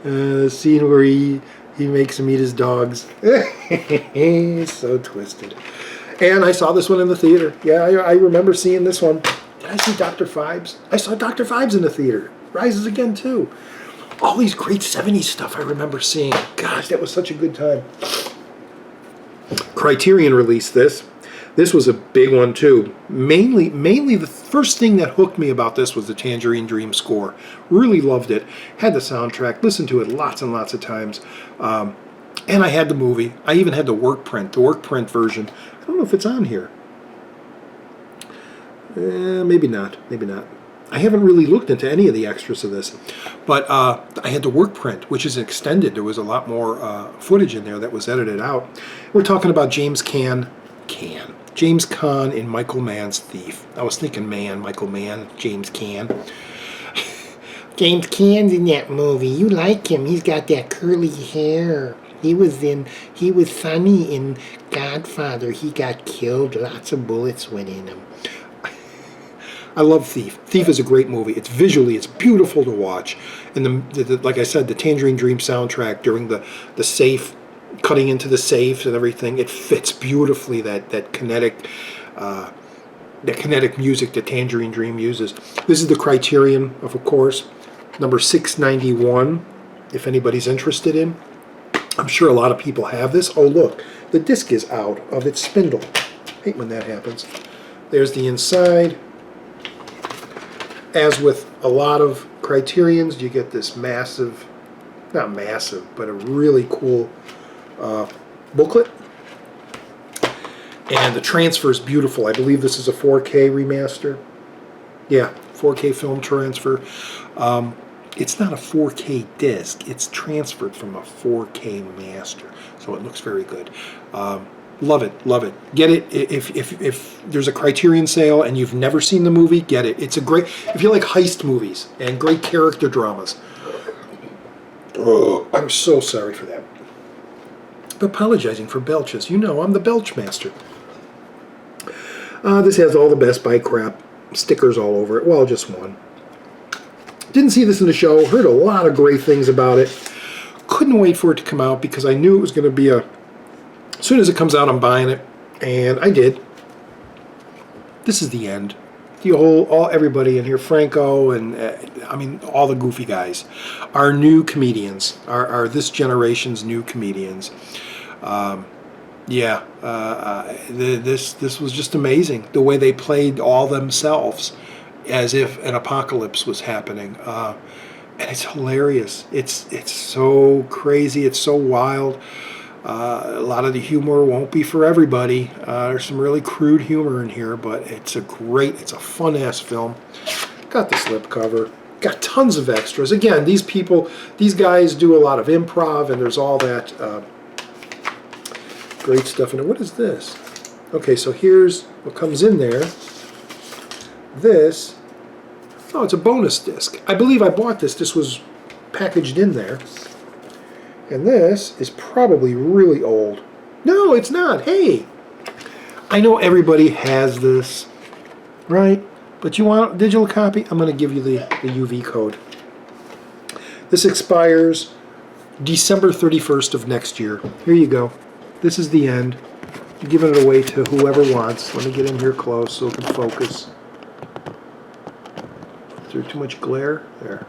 The scene where he makes him eat his dogs. So twisted. And I saw this one in the theater. Yeah, I remember seeing this one. Did I see Dr. Phibes? I saw Dr. Phibes in the theater. Rises Again too. All these great 70s stuff I remember seeing. Gosh, that was such a good time. Criterion released this. This was a big one too. Mainly the first thing that hooked me about this was the Tangerine Dream score. Really loved it. Had the soundtrack. Listened to it lots and lots of times. And I had the movie. I even had the work print version. I don't know if it's on here. Maybe not. Maybe not. I haven't really looked into any of the extras of this. But I had the work print, which is extended. There was a lot more footage in there that was edited out. We're talking about James Caan in Michael Mann's Thief. I was thinking Michael Mann, James Caan. James Caan's in that movie. You like him. He's got that curly hair. He was funny in Godfather. He got killed. Lots of bullets went in him. I love Thief. Thief is a great movie. It's beautiful to watch. And like I said, the Tangerine Dream soundtrack during the safe, cutting into the safes and everything, it fits beautifully, that kinetic the kinetic music that Tangerine Dream uses. This is the Criterion, of course, number 691, if anybody's interested in. I'm sure a lot of people have this. Oh, look, the disc is out of its spindle. I hate when that happens. There's the inside. As with a lot of Criterions, you get this massive, not massive, but a really cool booklet. And the transfer is beautiful. I believe this is a 4K remaster. Yeah, 4K film transfer. It's not a 4K disc. It's transferred from a 4K master. So it looks very good. Love it, love it. Get it. If there's a Criterion sale and you've never seen the movie, get it. It's a great, if you like heist movies and great character dramas. Oh, I'm so sorry for that. I'm apologizing for belches. You know, I'm the belch master. This has all the Best Buy crap, stickers all over it. Well, just one. Didn't see this in the show. Heard a lot of great things about it. Couldn't wait for it to come out because I knew it was going to be a... As soon as it comes out, I'm buying it. And I did. This is the end. Everybody in here, Franco and, I mean, all the goofy guys, are new comedians, are this generation's new comedians. This was just amazing, the way they played all themselves as if an apocalypse was happening. And it's hilarious. It's so crazy. It's so wild. A lot of the humor won't be for everybody. There's some really crude humor in here, but it's a fun-ass film. Got the slipcover. Got tons of extras. Again, these guys do a lot of improv, and there's all that great stuff in it. What is this? Okay, so here's what comes in there. This, oh, it's a bonus disc. I believe I bought this. This was packaged in there. And this is probably really old. No, it's not. Hey, I know everybody has this, right? But you want a digital copy? I'm going to give you the UV code. This expires December 31st of next year. Here you go. This is the end. I'm giving it away to whoever wants. Let me get in here close so it can focus. Is there too much glare? There.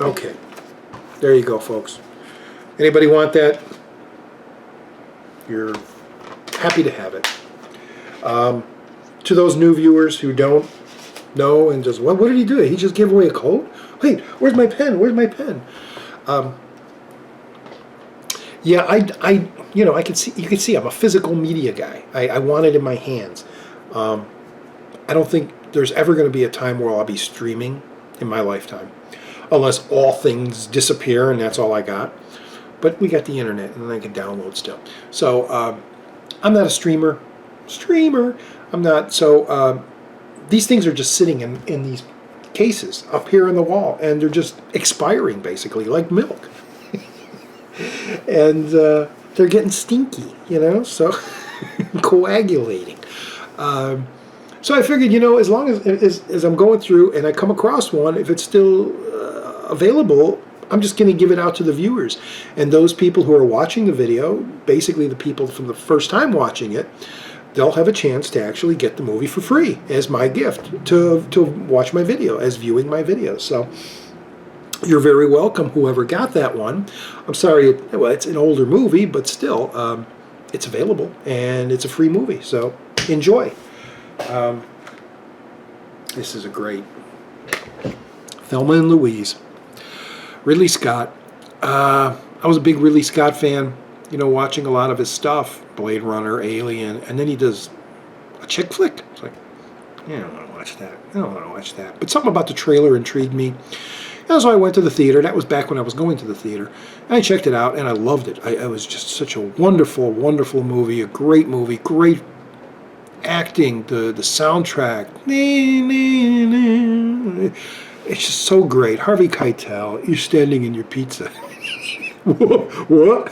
Okay, there you go, folks. Anybody want that? You're happy to have it. To those new viewers who don't know and just, what did he do? He just gave away a code? Wait, where's my pen? Where's my pen? Yeah, I can see. You can see I'm a physical media guy. I want it in my hands. I don't think there's ever going to be a time where I'll be streaming in my lifetime, unless all things disappear and that's all I got. But we got the internet and I can download still. So I'm not a streamer. I'm not. So these things are just sitting in these cases up here on the wall, and they're just expiring basically like milk. And they're getting stinky, so coagulating. So I figured, as long as I'm going through and I come across one, if it's still available, I'm just going to give it out to the viewers. And those people who are watching the video, basically the people from the first time watching it, they'll have a chance to actually get the movie for free as my gift to watch my video, as viewing my videos. So you're very welcome, whoever got that one. I'm sorry, it's an older movie, but still, it's available, and it's a free movie, so enjoy. This is a great Thelma and Louise. Ridley Scott. I was a big Ridley Scott fan, watching a lot of his stuff, Blade Runner, Alien, and then he does a chick flick. It's like, yeah, I don't want to watch that. I don't want to watch that. But something about the trailer intrigued me. And so I went to the theater. That was back when I was going to the theater. And I checked it out, and I loved it. It was just such a wonderful, wonderful movie, a great movie, great acting, the soundtrack. It's just so great. Harvey Keitel, you're standing in your pizza. What?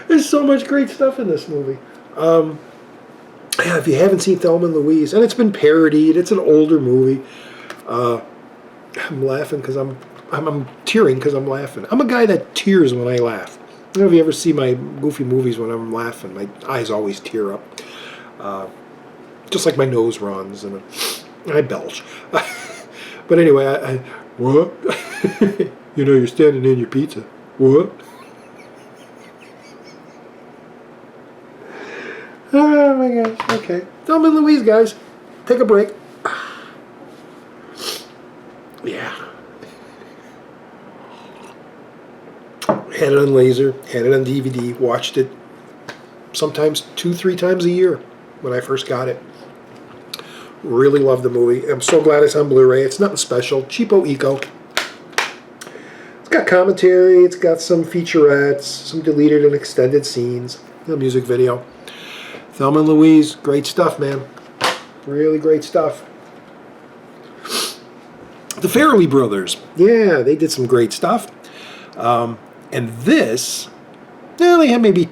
There's so much great stuff in this movie. Yeah, if you haven't seen Thelma and Louise, and it's been parodied, it's an older movie. I'm laughing because I'm tearing because I'm laughing. I'm a guy that tears when I laugh. don't know if you ever see my goofy movies when I'm laughing. My eyes always tear up. Just like my nose runs and I belch. But anyway, what? You know, you're standing in your pizza. What? Oh my gosh, okay. Thelma and Louise, guys. Take a break. Yeah. Had it on laser, had it on DVD, watched it sometimes 2-3 times a year when I first got it. Really love the movie. I'm so glad it's on Blu-ray. It's nothing special. Cheapo eco. It's got commentary. It's got some featurettes, some deleted and extended scenes. The music video. Thelma and Louise, great stuff, man. Really great stuff. The Farrelly Brothers. Yeah, they did some great stuff. And this, they had maybe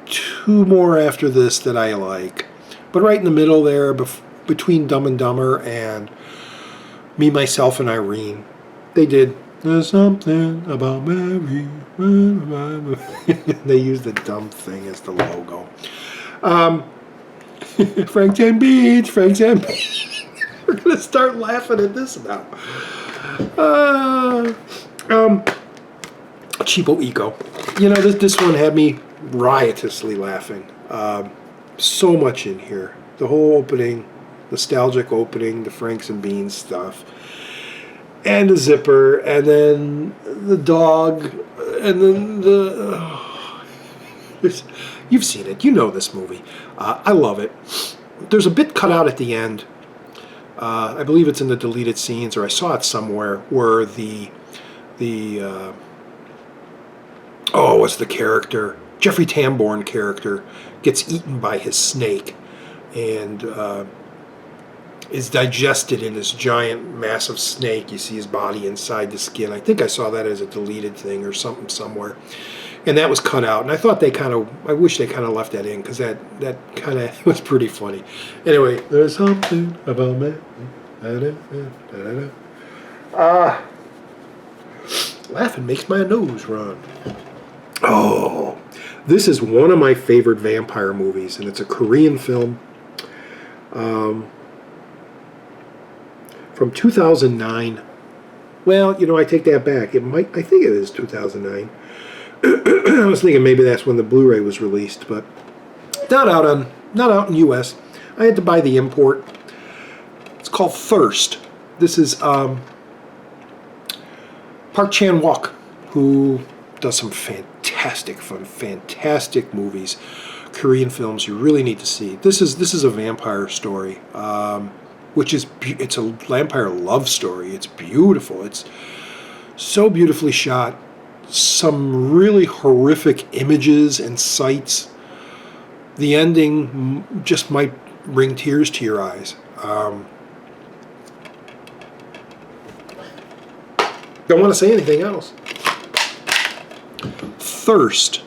2 more after this that I like. But right in the middle there, between Dumb and Dumber and Me, Myself, and Irene, they did There's Something About Mary. They used the dumb thing as the logo. Frank's and Beans, Frank's and Beans. We're going to start laughing at this now. Cheapo eco. You know, this one had me riotously laughing. So much in here. The whole opening, nostalgic opening, the Franks and Beans stuff, and the zipper, and then the dog, and then you've seen it. You know this movie. I love it. There's a bit cut out at the end. I believe it's in the deleted scenes, or I saw it somewhere, where what's the character? Jeffrey Tambor character gets eaten by his snake and is digested in this giant, massive snake. You see his body inside the skin. I think I saw that as a deleted thing or something somewhere. And that was cut out. And I thought I wish they kind of left that in, because that kind of was pretty funny. Anyway, there's something about me. Laughing makes my nose run. Oh, this is one of my favorite vampire movies, and it's a Korean film from 2009. Well, you know, I take that back. I think it is 2009. I was thinking maybe that's when the Blu-ray was released, but not out in U.S. I had to buy the import. It's called Thirst. This is Park Chan-wook, who does some fantastic movies, Korean films you really need to see. This is a vampire story, it's a vampire love story. It's beautiful. It's so beautifully shot. Some really horrific images and sights. The ending just might bring tears to your eyes. Don't want to say anything else. Thirst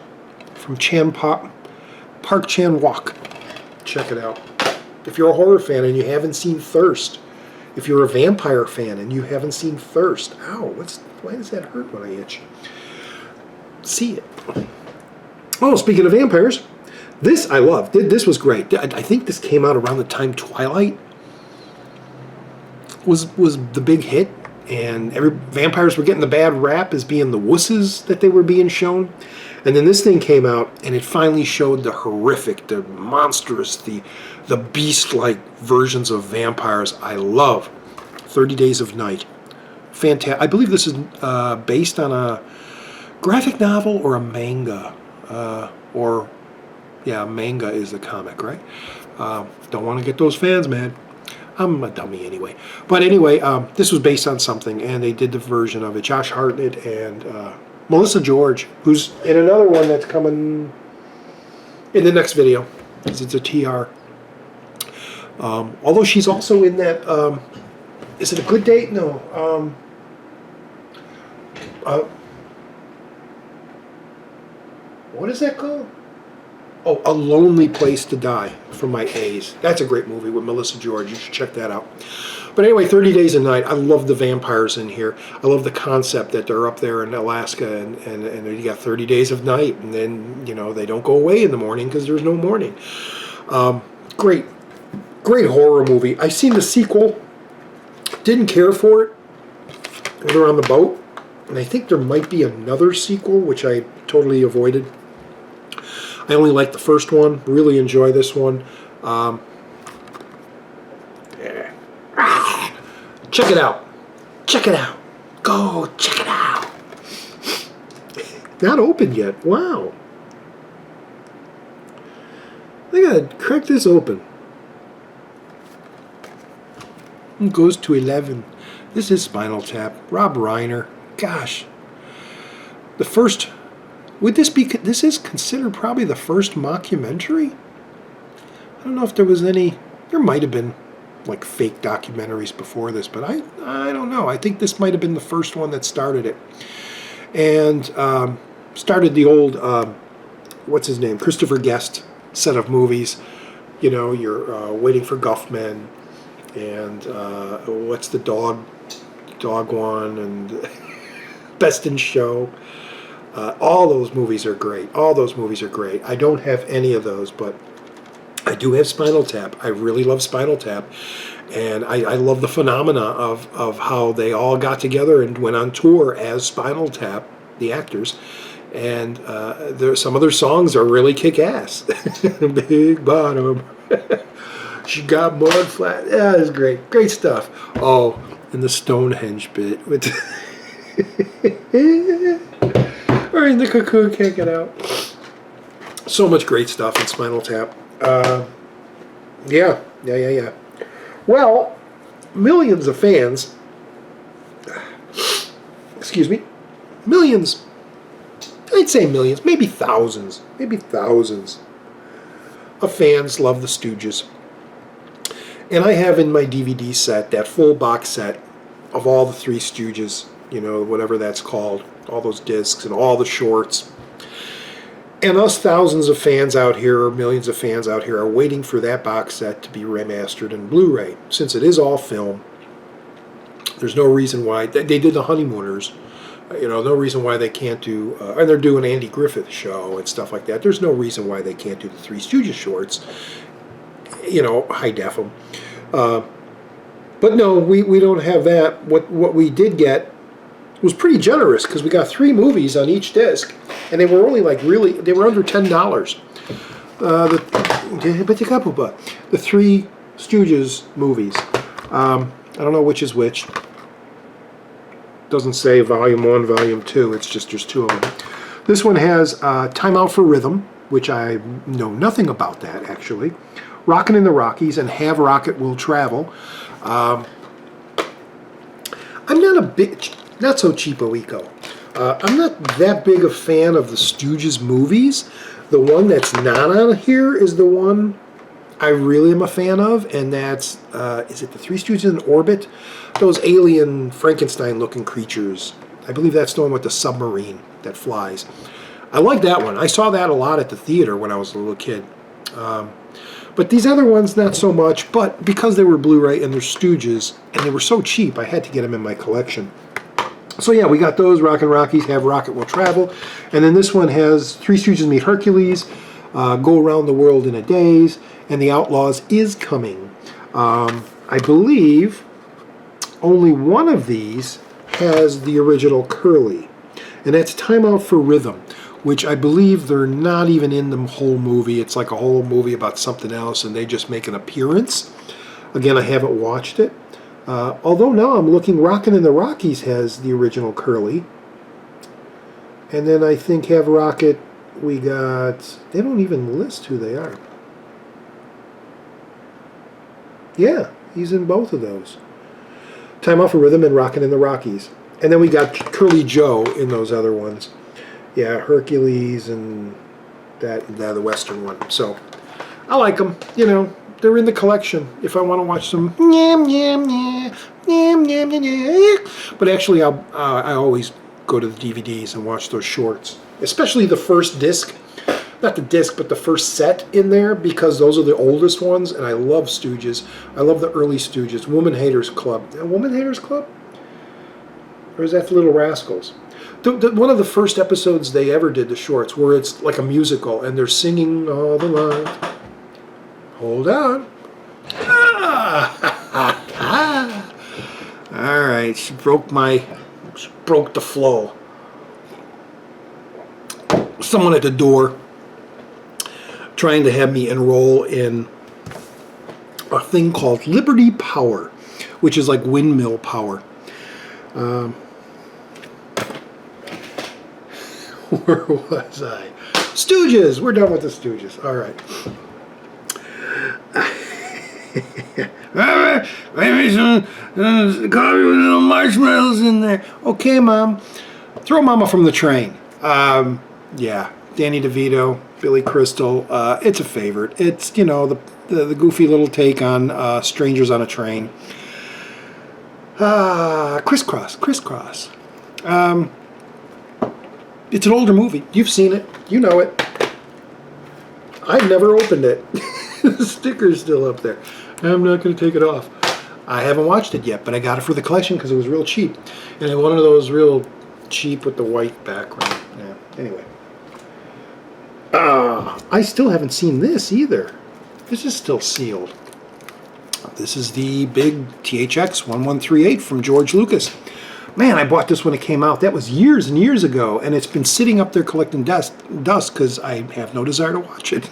from Park Chan-wook. Check it out. If you're a horror fan and you haven't seen Thirst, if you're a vampire fan and you haven't seen Thirst, ow, why does that hurt when I itch? See it. Oh, speaking of vampires, this I loved. This was great. I think this came out around the time Twilight was the big hit, and vampires were getting the bad rap as being the wusses that they were being shown. And then this thing came out, and it finally showed the horrific, the monstrous, the beast-like versions of vampires I love. 30 Days of Night. Fantastic. I believe this is based on a graphic novel or a manga. Manga is the comic, right? Don't want to get those fans mad. I'm a dummy anyway. But anyway, this was based on something, and they did the version of it. Josh Hartnett and Melissa George, who's in another one that's coming in the next video, because it's a TR. Although she's also in that, is it A Good Date? No. What is that called? Oh, A Lonely Place to Die from my A's. That's a great movie with Melissa George. You should check that out. But anyway, 30 Days a Night. I love the vampires in here. I love the concept that they're up there in Alaska and you got 30 days of night. And then, you know, they don't go away in the morning because there's no morning. Great horror movie. I seen the sequel. Didn't care for it. They're on the boat. And I think there might be another sequel, which I totally avoided. I only like the first one. Really enjoy this one. Check it out. Check it out. Go check it out. Not open yet. Wow. I gotta crack this open. It goes to 11. This is Spinal Tap. Rob Reiner. Gosh. The first... Would this be... This is considered probably the first mockumentary? I don't know if there was any... There might have been like fake documentaries before this, but I don't know. I think this might have been the first one that started it. And started the old... what's his name? Christopher Guest set of movies. You know, you're Waiting for Guffman, and what's the dog one, and Best in Show. All those movies are great. All those movies are great. I don't have any of those, but I do have Spinal Tap. I really love Spinal Tap, and I love the phenomena of how they all got together and went on tour as Spinal Tap, the actors. And some of their songs are really kick-ass. Big bottom. She got mud flat. Yeah, it's great. Great stuff. Oh, and the Stonehenge bit. With or in the cocoon, can't get out. So much great stuff in Spinal Tap. Yeah. Well, millions of fans. Excuse me. Millions. I'd say millions, maybe thousands of fans love the Stooges. And I have in my DVD set that full box set of all the Three Stooges, you know, whatever that's called, all those discs and all the shorts. And us thousands of fans out here, or millions of fans out here, are waiting for that box set to be remastered in Blu-ray. Since it is all film, there's no reason why. They did the Honeymooners. You know, no reason why they can't do, and they're doing Andy Griffith show and stuff like that. There's no reason why they can't do the Three Stooges shorts, you know, high def them. But no, we don't have that. What we did get was pretty generous, because we got 3 movies on each disc, and they were only like they were under $10. The Three Stooges movies. I don't know which is which. Doesn't say volume 1, volume 2. It's just there's 2 of them. This one has Time Out for Rhythm, which I know nothing about that, actually. Rockin' in the Rockies and Have Rocket Will Travel. I'm not so cheapo-eco. I'm not that big a fan of the Stooges movies. The one that's not on here is the one I really am a fan of, and that's, is it the Three Stooges in Orbit? Those alien Frankenstein-looking creatures. I believe that's the one with the submarine that flies. I like that one. I saw that a lot at the theater when I was a little kid. But these other ones, not so much, but because they were Blu-ray and they're Stooges, and they were so cheap, I had to get them in my collection. So yeah, we got those, Rockin' Rockies, Have Rocket Will Travel, and then this one has Three Stooges Meet Hercules, Go Around the World in a Daze, and The Outlaws Is Coming. I believe only one of these has the original Curly, and that's Time Out for Rhythm, which I believe they're not even in the whole movie. It's like a whole movie about something else, and they just make an appearance. Again, I haven't watched it. Although now I'm looking, Rockin' in the Rockies has the original Curly. And then I think Have Rocket, we got, they don't even list who they are. Yeah, he's in both of those. Time Out for Rhythm and Rockin' in the Rockies. And then we got Curly Joe in those other ones. Yeah, Hercules and the Western one. So, I like them. You know, they're in the collection if I want to watch some But actually, I always go to the DVDs and watch those shorts. Especially the first disc. not the disc, but the first set in there, because those are the oldest ones, and I love Stooges. I love the early Stooges. Woman Haters Club. Woman Haters Club? Or is that the Little Rascals? One of the first episodes they ever did, the shorts, where it's like a musical, and they're singing all the lines. Hold on. All right, she broke the flow. Someone at the door trying to have me enroll in a thing called Liberty Power, which is like windmill power. Where was I? Stooges! We're done with the Stooges. All right. Maybe some coffee with little marshmallows in there. Okay, Mom. Throw Mama from the Train. Yeah. Danny DeVito, Billy Crystal. It's a favorite. It's, you know, the goofy little take on Strangers on a Train. Crisscross. It's an older movie. You've seen it. You know it. I've never opened it. The sticker's still up there. I'm not going to take it off. I haven't watched it yet, but I got it for the collection because it was real cheap. And one of those real cheap with the white background. Yeah. Anyway. I still haven't seen this either. This is still sealed. This is the big THX 1138 from George Lucas. Man, I bought this when it came out. That was years and years ago, and it's been sitting up there collecting dust because I have no desire to watch it.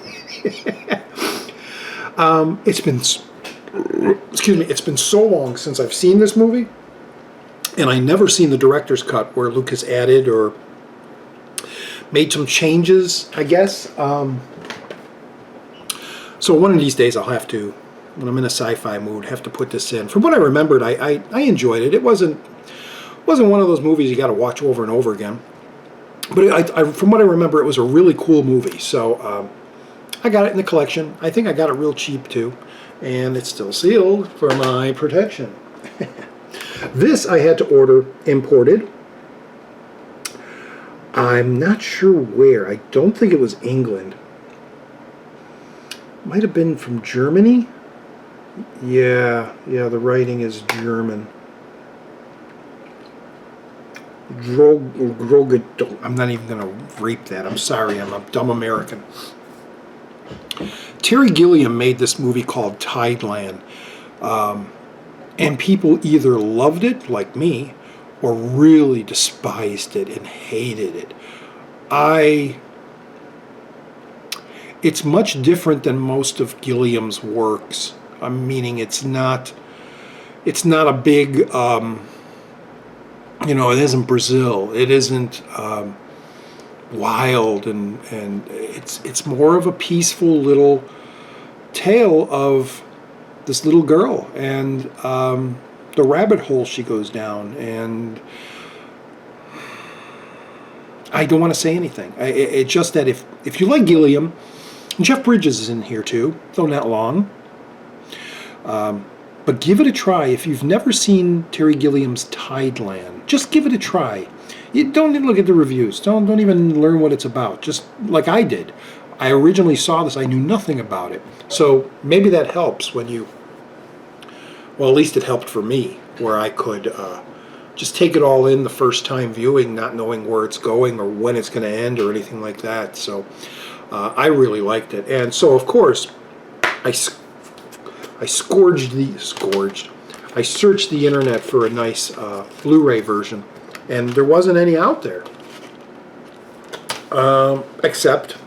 It's been so long since I've seen this movie, and I never seen the director's cut where Lucas added or made some changes, I guess. So one of these days I'll have to, when I'm in a sci-fi mood, have to put this in. From what I remembered, I enjoyed it. It wasn't one of those movies you got to watch over and over again. But from what I remember, it was a really cool movie. So I got it in the collection. I think I got it real cheap too. And it's still sealed for my protection. This I had to order imported. I'm not sure where. I don't think it was England. Might have been from Germany. Yeah, the writing is German. I'm not even going to rape that. I'm sorry. I'm a dumb American. Terry Gilliam made this movie called Tideland. And people either loved it, like me, or really despised it and hated it. It's much different than most of Gilliam's works. I'm meaning it's not a big, it isn't Brazil. It isn't wild, and it's more of a peaceful little tale of this little girl and the rabbit hole she goes down. And I don't want to say anything. It's just that if you like Gilliam, and Jeff Bridges is in here too, though not long. But give it a try. If you've never seen Terry Gilliam's Tideland, just give it a try. You don't even look at the reviews. Don't even learn what it's about. Just like I did. I originally saw this. I knew nothing about it. So maybe that helps when you... Well, at least it helped for me, where I could just take it all in the first time viewing, not knowing where it's going or when it's going to end or anything like that. So I really liked it. And so, of course, I searched the internet for a nice Blu-ray version, and there wasn't any out there, except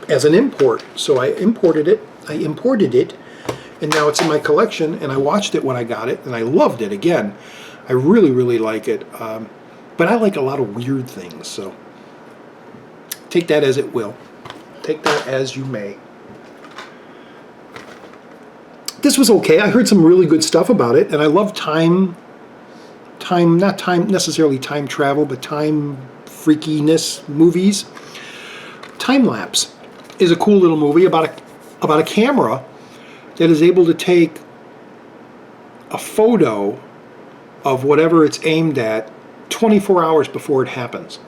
as an import. So I imported it, and now it's in my collection, and I watched it when I got it, and I loved it again. I really, really like it, but I like a lot of weird things, so take that as it will. Take that as you may. This was okay. I heard some really good stuff about it, and I love not necessarily time travel, but time freakiness movies. Time Lapse is a cool little movie about a camera that is able to take a photo of whatever it's aimed at 24 hours before it happens.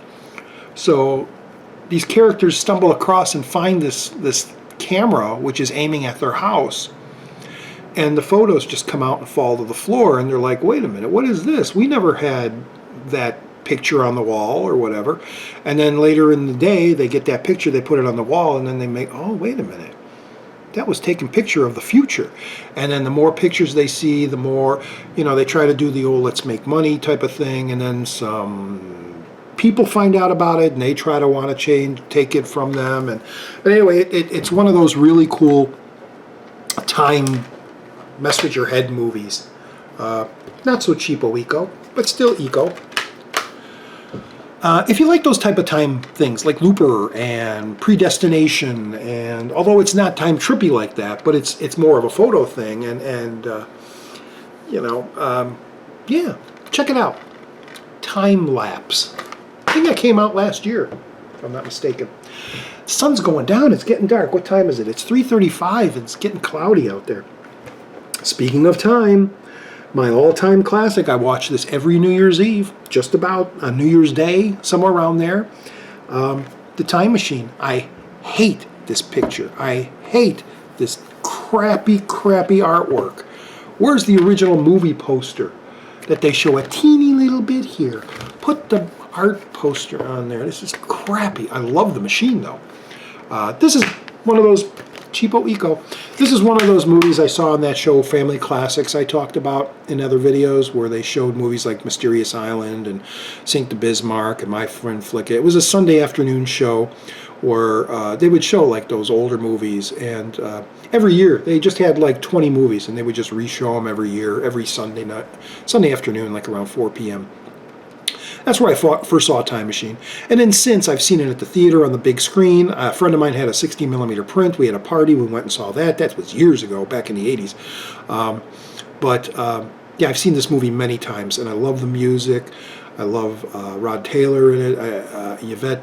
So these characters stumble across and find this camera which is aiming at their house, and the photos just come out and fall to the floor, and they're like, wait a minute, what is this? We never had that picture on the wall or whatever. And then later in the day they get that picture, they put it on the wall, and then they make, oh wait a minute, that was taking picture of the future. And then the more pictures they see, the more, you know, they try to do the old let's make money type of thing, and then some people find out about it and they try to want to take it from them. But anyway, it's one of those really cool time mess with your head movies. Not so cheapo eco, but still eco. If you like those type of time things, like Looper and Predestination, and although it's not time trippy like that, but it's more of a photo thing, and you know, yeah, check it out. Time Lapse. I think that came out last year, if I'm not mistaken. The sun's going down. It's getting dark. What time is it? It's 3:35. It's getting cloudy out there. Speaking of time, my all-time classic, I watch this every New Year's Eve, just about on New Year's Day, somewhere around there. The Time Machine. I hate this picture. I hate this crappy artwork. Where's the original movie poster that they show a teeny little bit here? Put the art poster on there. This is crappy. I love the machine, though. This is one of those cheapo eco. This is one of those movies I saw on that show, Family Classics, I talked about in other videos, where they showed movies like Mysterious Island and Sink to Bismarck and My Friend Flick. It was a Sunday afternoon show where they would show like those older movies, and every year they just had like 20 movies, and they would just re-show them every year, every Sunday afternoon, like around 4 p.m. That's where I first saw Time Machine. And then since, I've seen it at the theater on the big screen. A friend of mine had a 60mm print. We had a party. We went and saw that. That was years ago, back in the 80s. Yeah, I've seen this movie many times, and I love the music. I love Rod Taylor in it, Yvette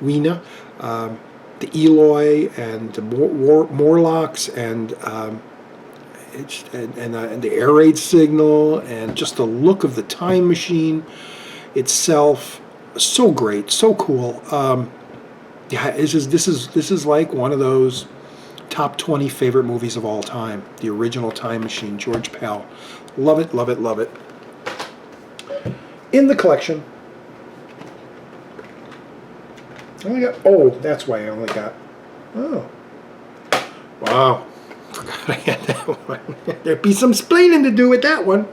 Weena, the Eloy, and the Morlocks, and the air raid signal, and just the look of the time machine itself. So great, so cool. Yeah, this is like one of those top 20 favorite movies of all time. The original Time Machine, George Pal. Love it, love it, love it. In the collection, I only got, oh, that's why I only got, oh, wow. Forgot I had that one. There'd be some splaining to do with that one.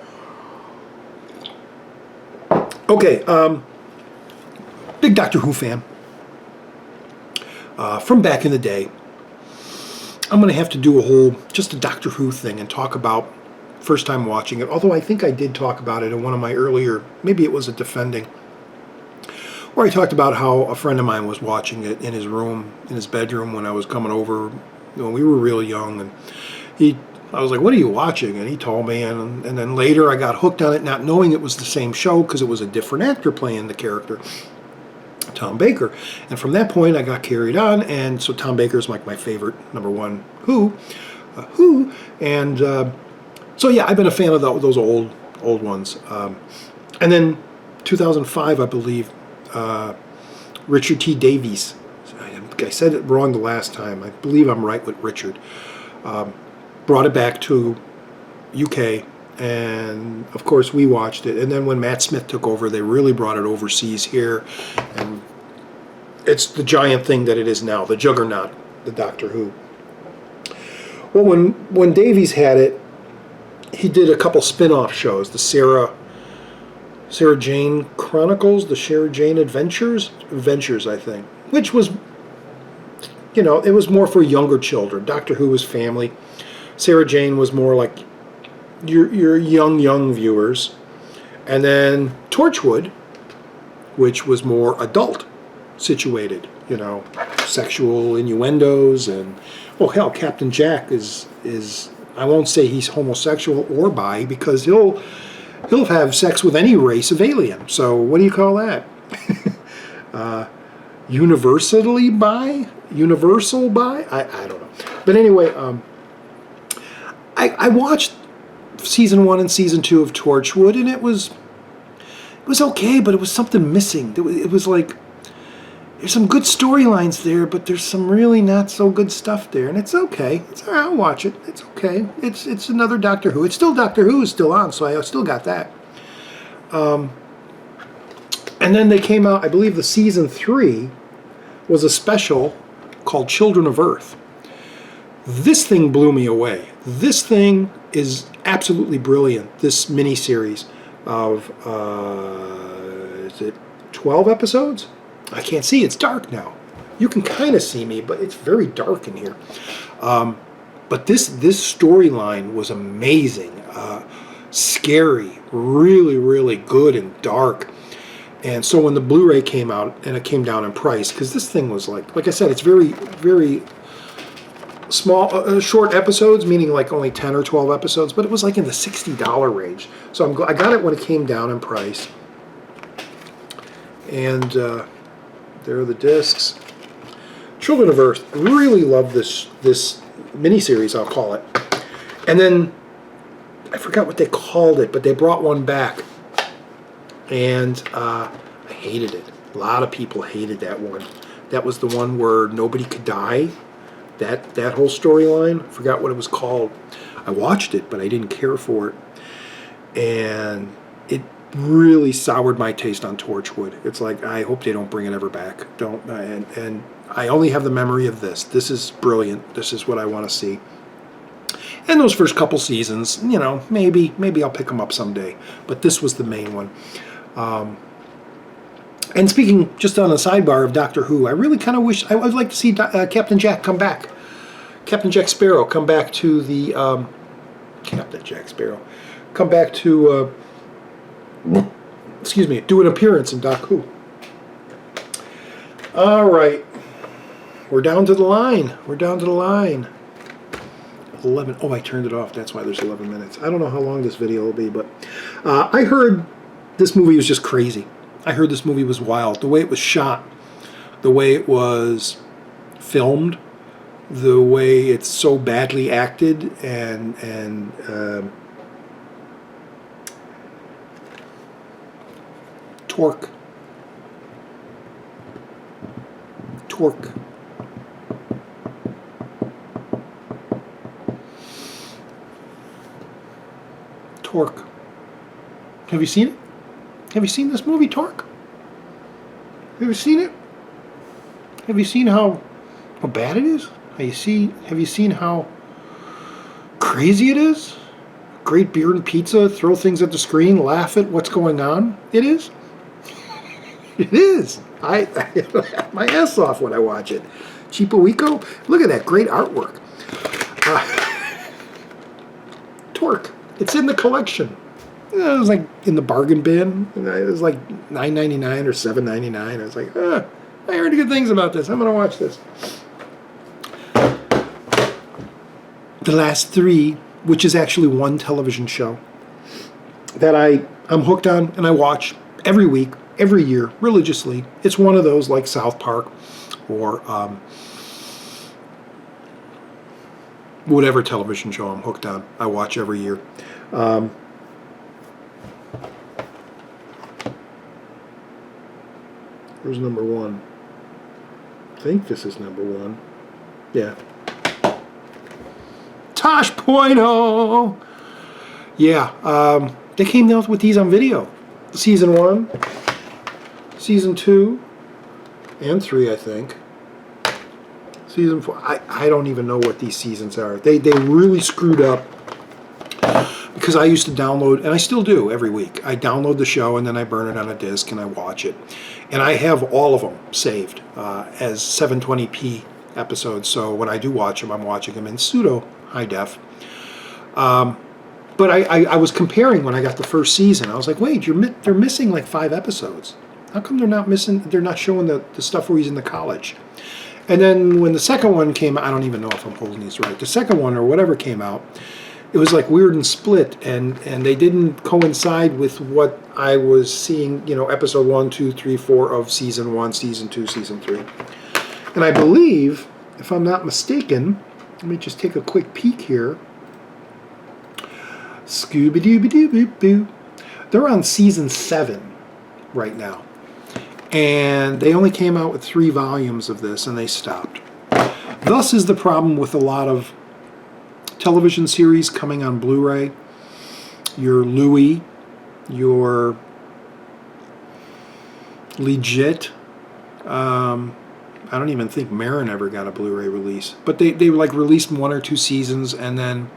Okay, big Doctor Who fan. From back in the day. I'm going to have to do just a Doctor Who thing and talk about first time watching it. Although I think I did talk about it in one of my earlier, maybe it was a Defending, where I talked about how a friend of mine was watching it in his room, in his bedroom, when I was coming over when we were real young, and I was like, what are you watching? And he told me, and then later I got hooked on it, not knowing it was the same show, because it was a different actor playing the character, Tom Baker. And from that point I got carried on, and so Tom Baker is like my favorite #1 Who. And so yeah, I've been a fan of those old ones. And then 2005, I believe, Richard T. Davies. I said it wrong the last time. I believe I'm right with Richard. Brought it back to UK, and of course we watched it. And then when Matt Smith took over, they really brought it overseas here, and it's the giant thing that it is now, the juggernaut, the Doctor Who. Well, when Davies had it, he did a couple spin-off shows, the Sarah Jane Chronicles, the Sarah Jane Adventures, I think, which was, you know, it was more for younger children. Doctor Who was family. Sarah Jane was more like your young viewers. And then Torchwood, which was more adult situated, you know, sexual innuendos, and, well, hell, Captain Jack is I won't say he's homosexual or bi, because he'll have sex with any race of alien. So what do you call that? Universally bi? Universal bi? I don't know. But anyway, I watched season 1 and season 2 of Torchwood, and it was it was okay, but it was something missing. It was like, there's some good storylines there, but there's some really not so good stuff there, and it's okay. It's all right, I'll watch it. It's okay. It's another Doctor Who. It's still Doctor Who is still on, so I still got that. And then they came out, I believe the season 3 was a special called Children of Earth. This thing blew me away. This thing is absolutely brilliant. This miniseries of, is it 12 episodes? I can't see, it's dark now. You can kind of see me, but it's very dark in here. But this storyline was amazing. Scary, really, really good and dark. And so when the Blu-ray came out, and it came down in price, because this thing was like I said, it's very, very small, short episodes, meaning like only 10 or 12 episodes, but it was like in the $60 range. So I got it when it came down in price. And there are the discs. Children of Earth, really love this miniseries, I'll call it. And then, I forgot what they called it, but they brought one back. And I hated it. A lot of people hated that one. That was the one where nobody could die. That whole storyline. I forgot what it was called. I watched it, but I didn't care for it. And it really soured my taste on Torchwood. It's like, I hope they don't bring it ever back. Don't. And I only have the memory of this. This is brilliant. This is what I want to see. And those first couple seasons, you know, maybe I'll pick them up someday. But this was the main one. And speaking just on a sidebar of Doctor Who, I really kind of wish, I would like to see Captain Jack come back. Captain Jack Sparrow come back to the, Captain Jack Sparrow, come back to, excuse me, do an appearance in Doc Who. All right. We're down to the line. We're down to the line. 11. Oh, I turned it off. That's why there's 11 minutes. I don't know how long this video will be, but I heard this movie was just crazy. I heard this movie was wild. The way it was shot, the way it was filmed, the way it's so badly acted, and Torque. Have you seen it? Have you seen this movie, Torque? Have you seen it? Have you seen how bad it is? Have you seen how crazy it is? Great beer and pizza, throw things at the screen, laugh at what's going on. It is. It is. I laugh my ass off when I watch it. Cheapo-Wico, look at that great artwork. Torque. It's in the collection. It was like in the bargain bin. It was like $9.99 or $7.99. I was like, I heard good things about this. I'm going to watch this. The Last Three, which is actually one television show that I'm hooked on and I watch every week, every year, religiously. It's one of those like South Park or whatever television show I'm hooked on. I watch every year. Where's number one? I think this is number one. Yeah. Tosh.0! Yeah, they came out with these on video. Season 1, Season 2, and 3, I think. Season 4, I don't even know what these seasons are. They really screwed up because I used to download, and I still do every week. I download the show and then I burn it on a disc and I watch it. And I have all of them saved as 720p episodes. So when I do watch them, I'm watching them in pseudo high def. But I was comparing when I got the first season. I was like, wait, they're missing like 5 episodes. How come they're not missing? They're not showing the stuff where he's in the college. And then when the second one came out, I don't even know if I'm holding these right. The second one or whatever came out, it was like weird and split, and they didn't coincide with what I was seeing, you know, episode 1, 2, 3, 4 of season 1, season 2, season 3. And I believe, if I'm not mistaken, let me just take a quick peek here. Scooby-Dooby-Doo-Boo-Boo. They're on season 7 right now. And they only came out with 3 volumes of this, and they stopped. Thus is the problem with a lot of television series coming on Blu-ray. Your Louis, your Legit. I don't even think Marin ever got a Blu-ray release. But they like released 1 or 2 seasons, and then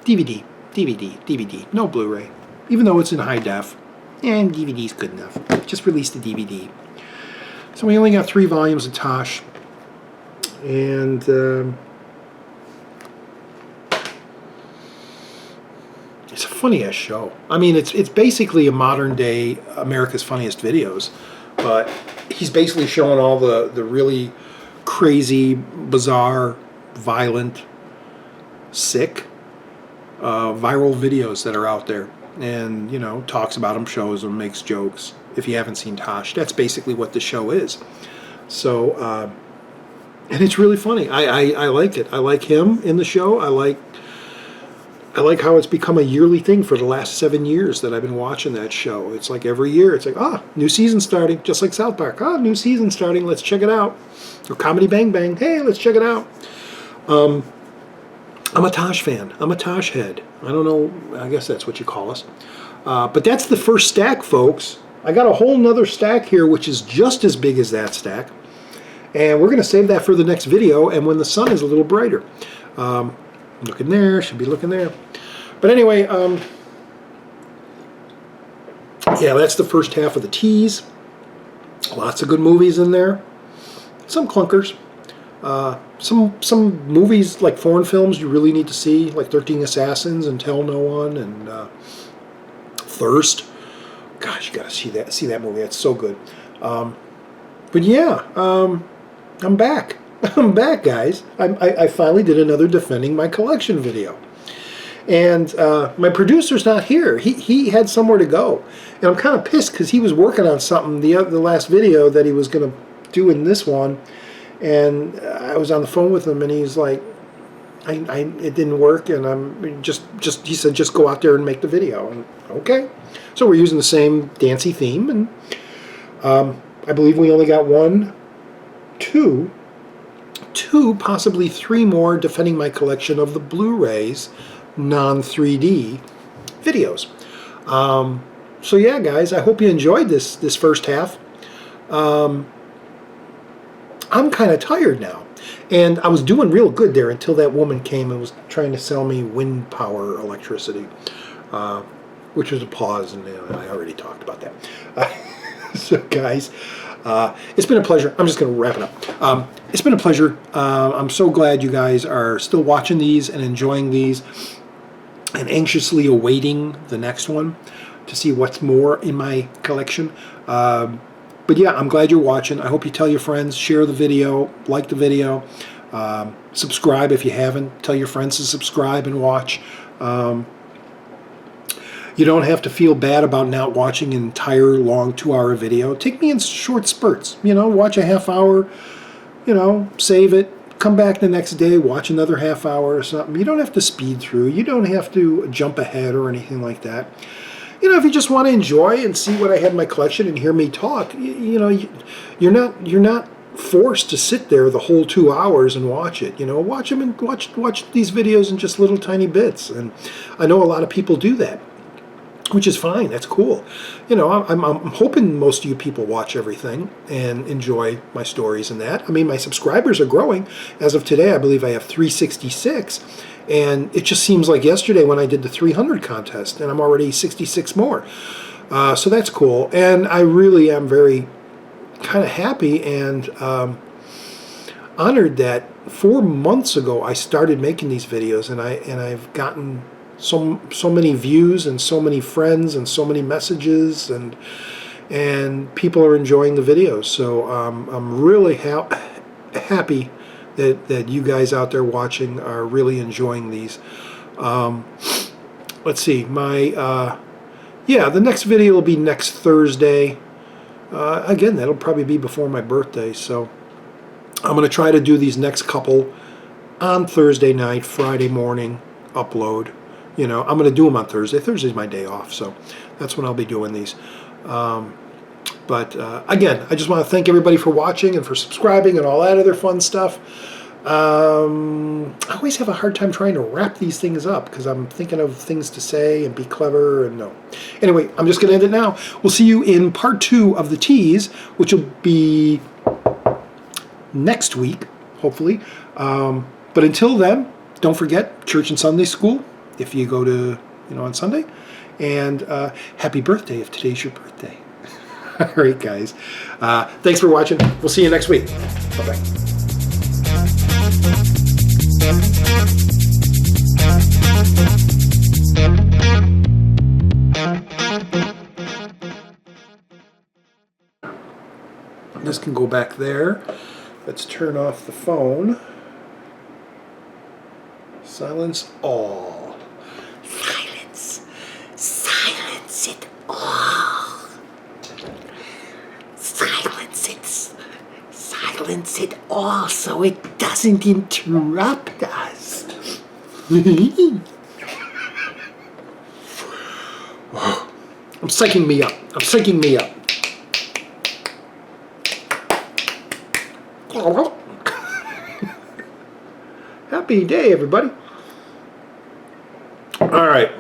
DVD, DVD, DVD. No Blu-ray. Even though it's in high def. And DVD's good enough. Just release the DVD. So we only got 3 volumes of Tosh. And it's a funny-ass show. I mean, it's basically a modern-day America's Funniest Videos. But he's basically showing all the really crazy, bizarre, violent, sick, viral videos that are out there. And, you know, talks about them, shows them, makes jokes. If you haven't seen Tosh, that's basically what the show is. So, and it's really funny. I like it. I like him in the show. I like how it's become a yearly thing for the last 7 years that I've been watching that show. It's like every year, it's like, new season starting, just like South Park. New season starting, let's check it out. Or Comedy Bang Bang, hey, let's check it out. I'm a Tosh fan. I'm a Tosh head. I don't know, I guess that's what you call us. But that's the first stack, folks. I got a whole nother stack here, which is just as big as that stack. And we're going to save that for the next video, and when the sun is a little brighter. Looking there, should be looking there. But anyway, yeah, that's the first half of the tease. Lots of good movies in there. Some clunkers. Some movies, like foreign films, you really need to see, like 13 Assassins and Tell No One and Thirst. Gosh, you gotta see that movie. It's so good. But yeah, I'm back. I'm back, guys. I finally did another Defending My Collection video. And my producer's not here. He had somewhere to go. And I'm kind of pissed because he was working on something, the last video that he was going to do in this one. And I was on the phone with him, and he's like, it didn't work, and I'm he said, just go out there and make the video. And okay. So we're using the same dancey theme, and I believe we only got 1, 2, possibly 3 more Defending My Collection of the Blu-rays non-3D videos. So yeah, guys, I hope you enjoyed this first half. I'm kind of tired now, and I was doing real good there until that woman came and was trying to sell me wind power electricity, which was a pause, and I already talked about that. So guys, it's been a pleasure. I'm just going to wrap it up. It's been a pleasure. I'm so glad you guys are still watching these and enjoying these and anxiously awaiting the next one to see what's more in my collection. But yeah, I'm glad you're watching. I hope you tell your friends, share the video, like the video, subscribe if you haven't. Tell your friends to subscribe and watch. You don't have to feel bad about not watching an entire long 2-hour video. Take me in short spurts. You know, watch a half hour, you know, save it, come back the next day, watch another half hour or something. You don't have to speed through. You don't have to jump ahead or anything like that. You know, if you just want to enjoy and see what I have in my collection and hear me talk, you know, you're not forced to sit there the whole 2 hours and watch it. You know, watch them and watch these videos in just little tiny bits. And I know a lot of people do that, which is fine. That's cool. You know, I'm hoping most of you people watch everything and enjoy my stories and that. I mean, my subscribers are growing. As of today, I believe I have 366. And it just seems like yesterday when I did the 300 contest, and I'm already 66 more. So that's cool. And I really am very kind of happy and honored that 4 months ago I started making these videos, and I've gotten so many views and so many friends and so many messages, and people are enjoying the videos. So I'm really happy that you guys out there watching are really enjoying these. Let's see, yeah, the next video will be next Thursday. Again, that'll probably be before my birthday, so I'm going to try to do these next couple on Thursday night, Friday morning upload. You know, I'm going to do them on Thursday. Thursday's my day off, so that's when I'll be doing these. But again, I just want to thank everybody for watching and for subscribing and all that other fun stuff. I always have a hard time trying to wrap these things up because I'm thinking of things to say and be clever and no. Anyway, I'm just going to end it now. We'll see you in part 2 of the tease, which will be next week, hopefully. But until then, don't forget church and Sunday school if you go to, on Sunday. And happy birthday if today's your birthday. All right, guys. Thanks for watching. We'll see you next week. Bye-bye. This can go back there. Let's turn off the phone. Silence all. Silence. Silence it all. Silence it. Silence it all so it doesn't interrupt us. I'm psyching me up. I'm psyching me up. Happy day, everybody. All right.